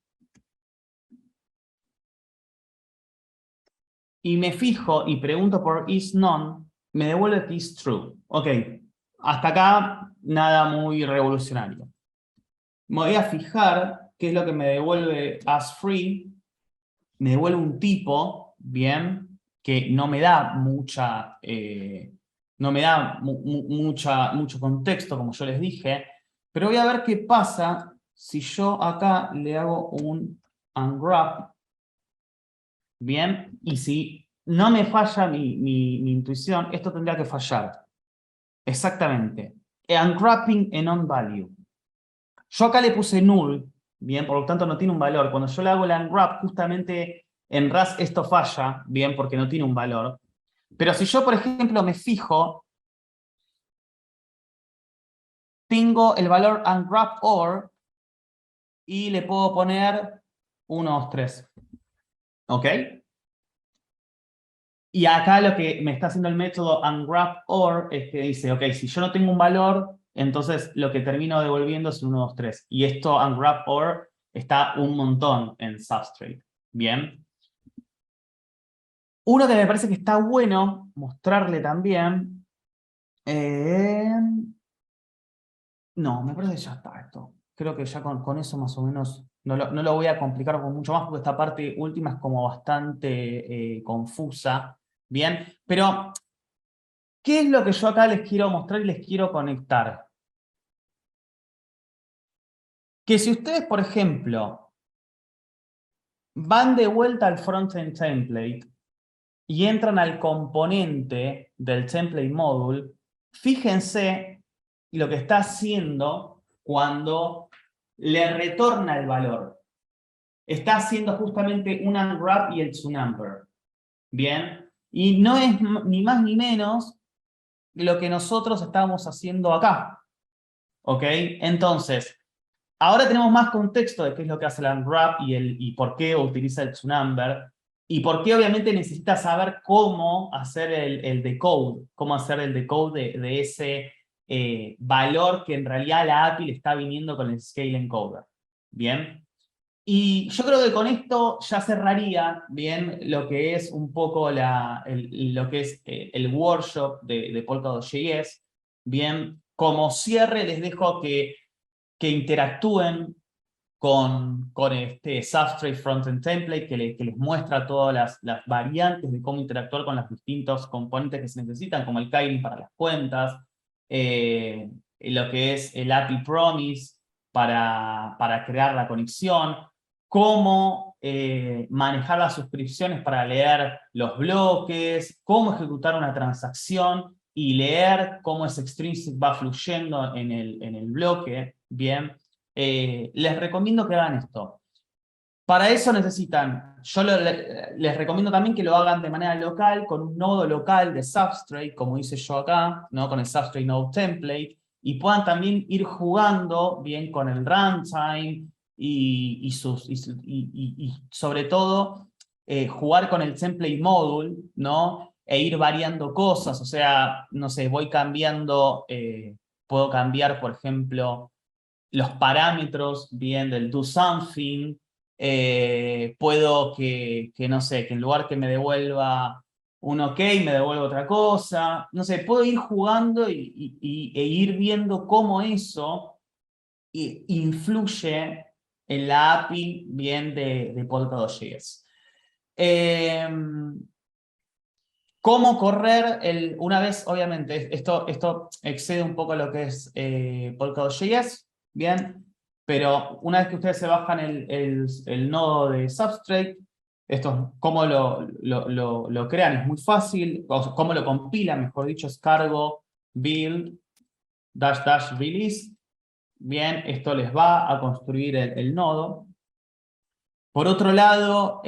y me fijo y pregunto por is none, me devuelve que is true. Ok, hasta acá nada muy revolucionario. Me voy a fijar qué es lo que me devuelve as free. Me devuelve un tipo, bien, que no me da no me da mucho contexto, como yo les dije, pero voy a ver qué pasa si yo acá le hago un unwrap, bien, y si no me falla mi intuición, esto tendría que fallar. Exactamente. Unwrapping a non-value. Yo acá le puse null, bien, por lo tanto no tiene un valor. Cuando yo le hago el unwrap, justamente en RAS esto falla, bien, porque no tiene un valor. Pero si yo, por ejemplo, me fijo, tengo el valor unwrap or y le puedo poner 1, 2, 3. ¿Ok? Y acá lo que me está haciendo el método unwrap or es que dice, ok, si yo no tengo un valor, entonces lo que termino devolviendo es 1, 2, 3. Y esto unwrap or está un montón en Substrate. Bien. Uno que me parece que está bueno mostrarle también. No, me parece que ya está esto. Creo que ya con eso más o menos no lo voy a complicar con mucho más porque esta parte última es como bastante confusa. Bien, pero ¿qué es lo que yo acá les quiero mostrar y les quiero conectar? Que si ustedes, por ejemplo, van de vuelta al frontend template y entran al componente del template module, fíjense lo que está haciendo cuando le retorna el valor. Está haciendo justamente un unwrap y el toNumber. Bien. Y no es ni más ni menos lo que nosotros estamos haciendo acá. ¿Ok? Entonces, ahora tenemos más contexto de qué es lo que hace el unwrap y por qué utiliza el toNumber. Y por qué obviamente necesita saber cómo hacer el decode, cómo hacer el decode de ese valor que en realidad la API le está viniendo con el scale encoder. Bien. Y yo creo que con esto ya cerraría bien lo que es un poco lo que es el workshop de Polkadot.js. Bien, como cierre les dejo que interactúen con este Substrate Frontend Template que les muestra todas las variantes de cómo interactuar con los distintos componentes que se necesitan, como el Kairin para las cuentas, lo que es el API Promise para crear la conexión, cómo manejar las suscripciones para leer los bloques, cómo ejecutar una transacción y leer cómo ese extrinsic va fluyendo en el bloque, bien. Les recomiendo que hagan esto. Para eso necesitan, les recomiendo también que lo hagan de manera local, con un nodo local de Substrate, como hice yo acá, ¿no? Con el Substrate Node Template, y puedan también ir jugando bien con el runtime y sobre todo jugar con el template module, ¿no? E ir variando cosas, o sea, no sé, voy cambiando, puedo cambiar, por ejemplo, los parámetros bien del do something, puedo no sé, que en lugar que me devuelva un OK, me devuelva otra cosa, no sé, puedo ir jugando e ir viendo cómo eso influye en la API bien de Polkadot.js. ¿Cómo correr una vez, obviamente, esto excede un poco lo que es Polkadot.js, bien, pero una vez que ustedes se bajan el nodo de Substrate, esto, cómo lo crean es muy fácil, o cómo lo compilan, mejor dicho, es cargo build -- release, bien, esto les va a construir el nodo. Por otro lado,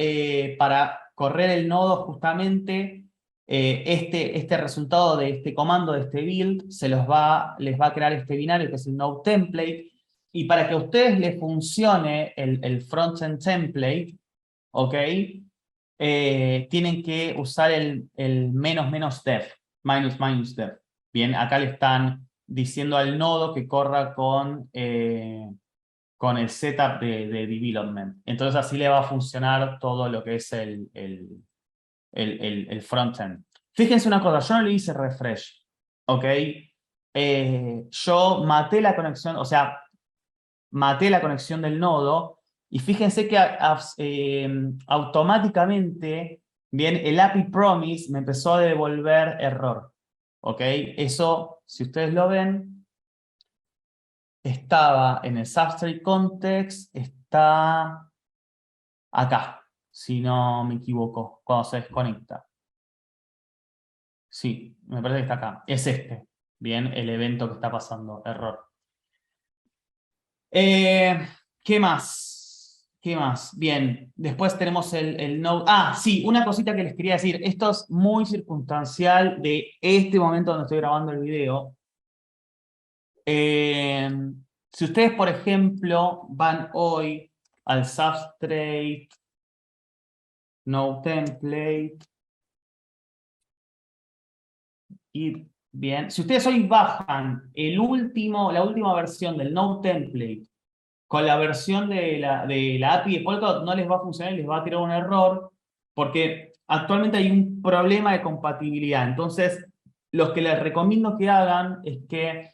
para correr el nodo justamente, este resultado de este comando, de este build, les va a crear este binario que es el node template, y para que a ustedes les funcione el frontend template, ¿ok? Tienen que usar el --dev, --dev. Bien, acá le están diciendo al nodo que corra con el setup de development. Entonces así le va a funcionar todo lo que es el frontend. Fíjense una cosa, yo no le hice refresh, ¿ok? Yo maté la conexión, o sea, maté la conexión del nodo y fíjense que automáticamente, bien, el API Promise me empezó a devolver error, ¿ok? Eso, si ustedes lo ven, estaba en el Substrate Context, está acá, si no me equivoco, cuando se desconecta. Sí, me parece que está acá. Es este, bien, el evento que está pasando, error. ¿Qué más? ¿Qué más? Bien, después tenemos el Node. Ah, sí, una cosita que les quería decir. Esto es muy circunstancial de este momento donde estoy grabando el video. Si ustedes, por ejemplo, van hoy al Substrate, Node Template, y bien, si ustedes hoy bajan la última versión del Node Template con la versión de la API de Polkadot, no les va a funcionar y les va a tirar un error, porque actualmente hay un problema de compatibilidad. Entonces, lo que les recomiendo que hagan es que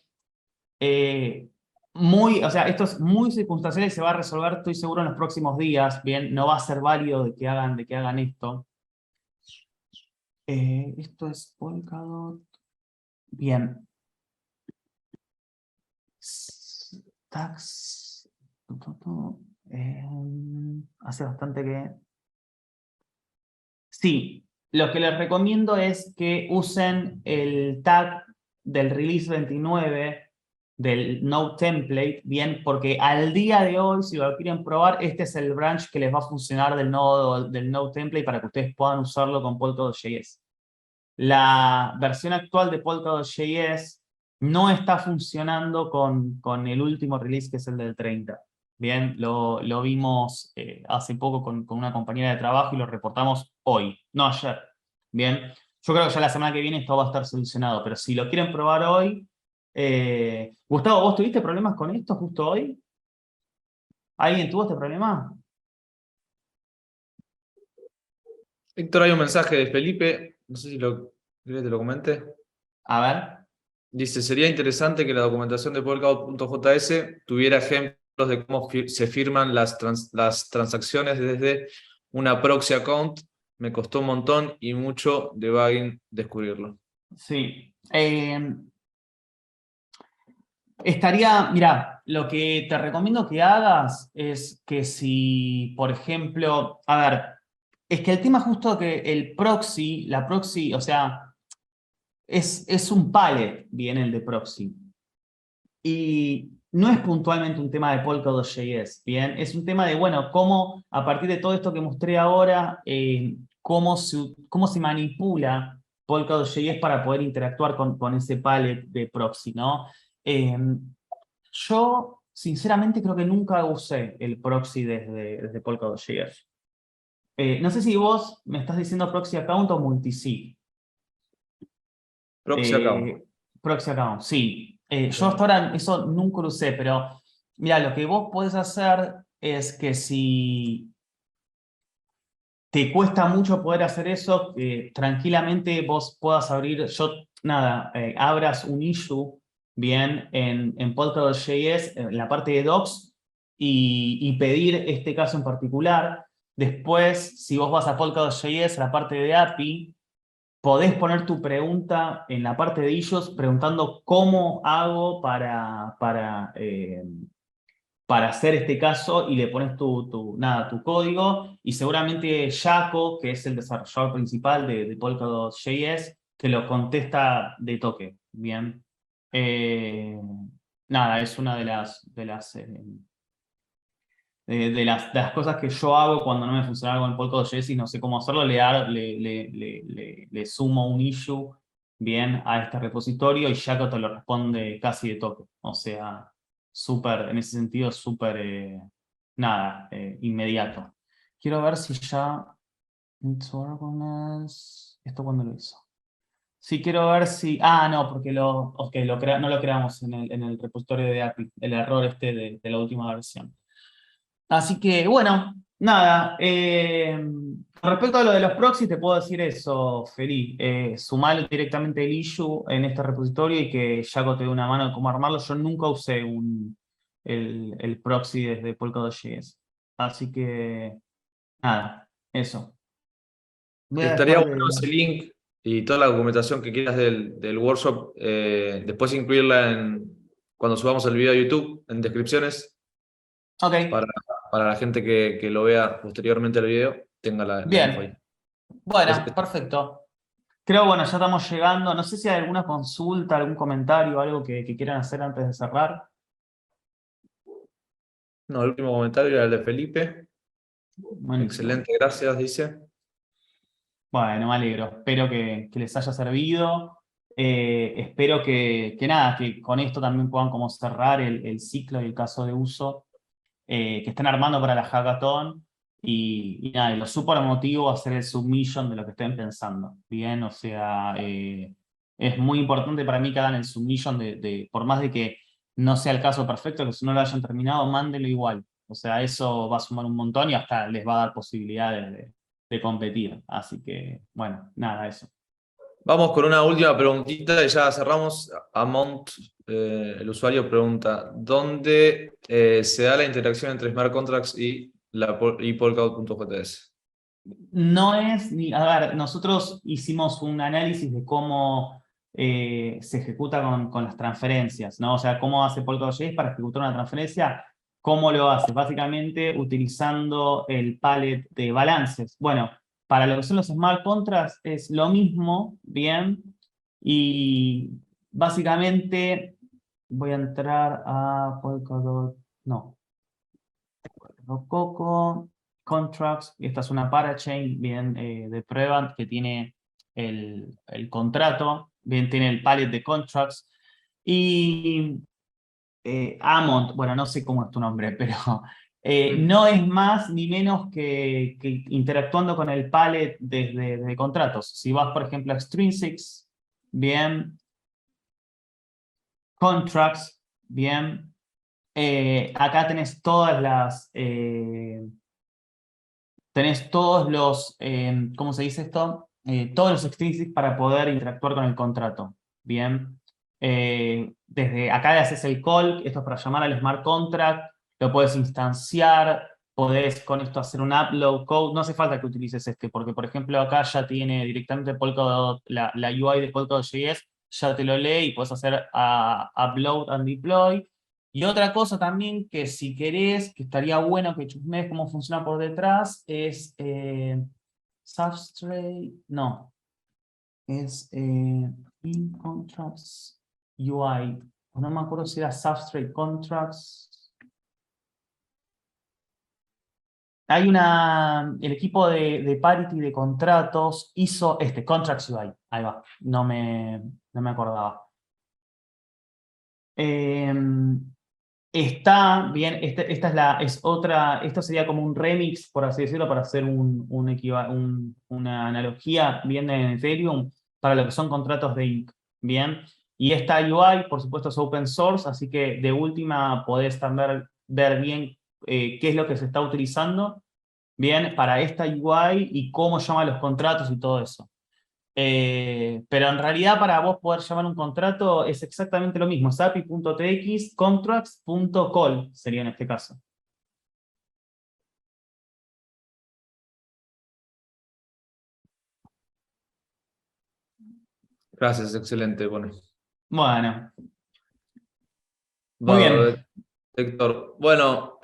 o sea, esto es muy circunstancial y se va a resolver, estoy seguro, en los próximos días. Bien, no va a ser válido de que hagan esto. Esto es Polkadot. Bien. Tags. Hace bastante que... Sí, lo que les recomiendo es que usen el tag del release 29 del Node Template, bien, porque al día de hoy, si lo quieren probar, este es el branch que les va a funcionar del Node Template para que ustedes puedan usarlo con Polkadot.js. La versión actual de Polkadot.js no está funcionando con el último release, que es el del 30. Bien, lo vimos hace poco con una compañera de trabajo y lo reportamos hoy, no ayer. Bien, yo creo que ya la semana que viene esto va a estar solucionado, pero si lo quieren probar hoy... Gustavo, ¿vos tuviste problemas con esto justo hoy? ¿Alguien tuvo este problema? Héctor, hay un mensaje de Felipe, no sé si ¿querés que te lo comente? A ver. Dice, sería interesante que la documentación de Polkadot.js tuviera ejemplos de cómo se firman las transacciones desde una proxy account. Me costó un montón y mucho debugging descubrirlo. Sí. Mira, lo que te recomiendo que hagas es que si, por ejemplo, a ver, es que el tema justo que la proxy, o sea, es un palette, bien, el de proxy. Y no es puntualmente un tema de Polkadot.js, bien, es un tema de, bueno, cómo a partir de todo esto que mostré ahora, cómo se manipula Polkadot.js para poder interactuar con ese palette de proxy, ¿no? Eh, yo, sinceramente, creo que nunca usé el proxy desde Polkadot.js. No sé si vos me estás diciendo proxy account o multisig. Proxy account. Proxy account, sí. Yo hasta Sí. ahora eso nunca lo usé, pero mira, lo que vos podés hacer es que si te cuesta mucho poder hacer eso, tranquilamente vos puedas abrir, abras un issue bien en Polkadot.js, en la parte de docs, y pedir este caso en particular. Después, si vos vas a Polkadot.js, a la parte de API, podés poner tu pregunta en la parte de ellos preguntando cómo hago para hacer este caso y le pones tu código y seguramente Jaco, que es el desarrollador principal de Polkadot.js, te lo contesta de toque. Bien. Nada, es una de las cosas que yo hago cuando no me funciona algo en Polkadot.js y no sé cómo hacerlo, le sumo un issue bien a este repositorio y Jaco te lo responde casi de toque. O sea, súper, en ese sentido, súper, inmediato. Quiero ver si ya... ¿Esto cuándo lo hizo? Sí, quiero ver si... Ah, no, porque no lo creamos en el repositorio de API, el error este de la última versión. Así que, bueno, nada. Con respecto a lo de los proxies, te puedo decir eso, Feli. Sumalo directamente el issue en este repositorio y que Jaco te dé una mano de cómo armarlo. Yo nunca usé el proxy desde Polkadot.js. Así que, nada, eso. Voy a Estaría dejar bueno de... ese link y toda la documentación que quieras del workshop, después incluirla cuando subamos el video a YouTube, en descripciones, Ok, para, para la gente que lo vea posteriormente el video, tenga la info ahí. bien. Bueno, Es- perfecto. Creo, bueno, ya estamos llegando. No sé si hay alguna consulta, algún comentario, algo que quieran hacer antes de cerrar. No, el último comentario era el de Felipe. Buenísimo. Excelente, gracias, dice. Bueno, me alegro. Espero que les haya servido. Espero que nada, que con esto también puedan como cerrar el ciclo y el caso de uso que estén armando para la hackathon. Y nada, y lo súper motivo a hacer el submission de lo que estén pensando. Bien, o sea, es muy importante para mí que hagan el submission por más de que no sea el caso perfecto, que si no lo hayan terminado, mándenlo igual. O sea, eso va a sumar un montón y hasta les va a dar posibilidades de competir. Así que, bueno, nada, eso. Vamos con una última preguntita y ya cerramos. Amount, el usuario pregunta, ¿dónde se da la interacción entre smart contracts y Polkadot.js? No es ni, a ver, nosotros hicimos un análisis de cómo se ejecuta con las transferencias, ¿no? O sea, cómo hace Polkadot.js para ejecutar una transferencia, cómo lo hace, básicamente utilizando el palette de balances. Bueno, para lo que son los smart contracts es lo mismo, bien, y básicamente voy a entrar a Polkadot, no, Rococo. Contracts, y esta es una parachain bien de prueba que tiene el contrato, bien tiene el palette de contracts, y Amont, bueno, no sé cómo es tu nombre, pero no es más ni menos que interactuando con el palette de contratos. Si vas, por ejemplo, a Extrinsics, bien, Contracts, bien, acá tenés todas las... tenés todos los, ¿cómo se dice esto? Todos los extrinsics para poder interactuar con el contrato. Bien. Desde acá le haces el call, esto es para llamar al smart contract, lo puedes instanciar, podés con esto hacer un upload code, no hace falta que utilices este, porque por ejemplo acá ya tiene directamente Polkadot, la UI de Polkadot.js, ya te lo lee y puedes hacer upload and deploy. Y otra cosa también que si querés, que estaría bueno que chusmees cómo funciona por detrás, es Substrate, no, es in contracts UI, o no me acuerdo si era Substrate Contracts. Hay el equipo de Parity de contratos hizo Contracts UI, ahí va, no me acordaba. Está bien, esto sería como un remix, por así decirlo, para hacer una analogía bien de Ethereum para lo que son contratos de Inc. Bien, y esta UI, por supuesto, es open source, así que de última podés también ver bien qué es lo que se está utilizando bien para esta UI y cómo llama los contratos y todo eso. Pero en realidad para vos poder llamar un contrato es exactamente lo mismo, es api.tx contracts.call sería en este caso. Gracias, excelente. Bueno, Bueno, muy bien. Héctor. Bueno,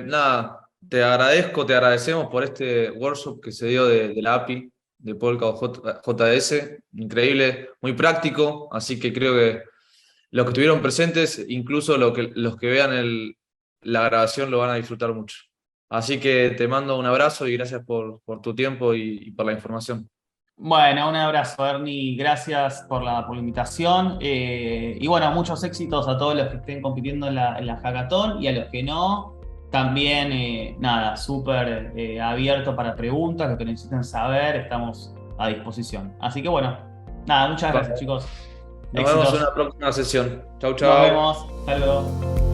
nada, te agradecemos por este workshop que se dio de la API de Polkadot JS. Increíble, muy práctico, así que creo que los que estuvieron presentes, incluso los que vean la grabación, lo van a disfrutar mucho. Así que te mando un abrazo y gracias por tu tiempo y por la información. Bueno, un abrazo, Ernie. Gracias por la invitación. Y bueno, muchos éxitos a todos los que estén compitiendo en la hackathon y a los que no. También, nada, súper abierto para preguntas, lo que necesiten saber, estamos a disposición. Así que bueno, nada, muchas gracias, chicos. Nos vemos en Éxitos. una próxima sesión. Chau, Nos chau. vemos. Hasta luego.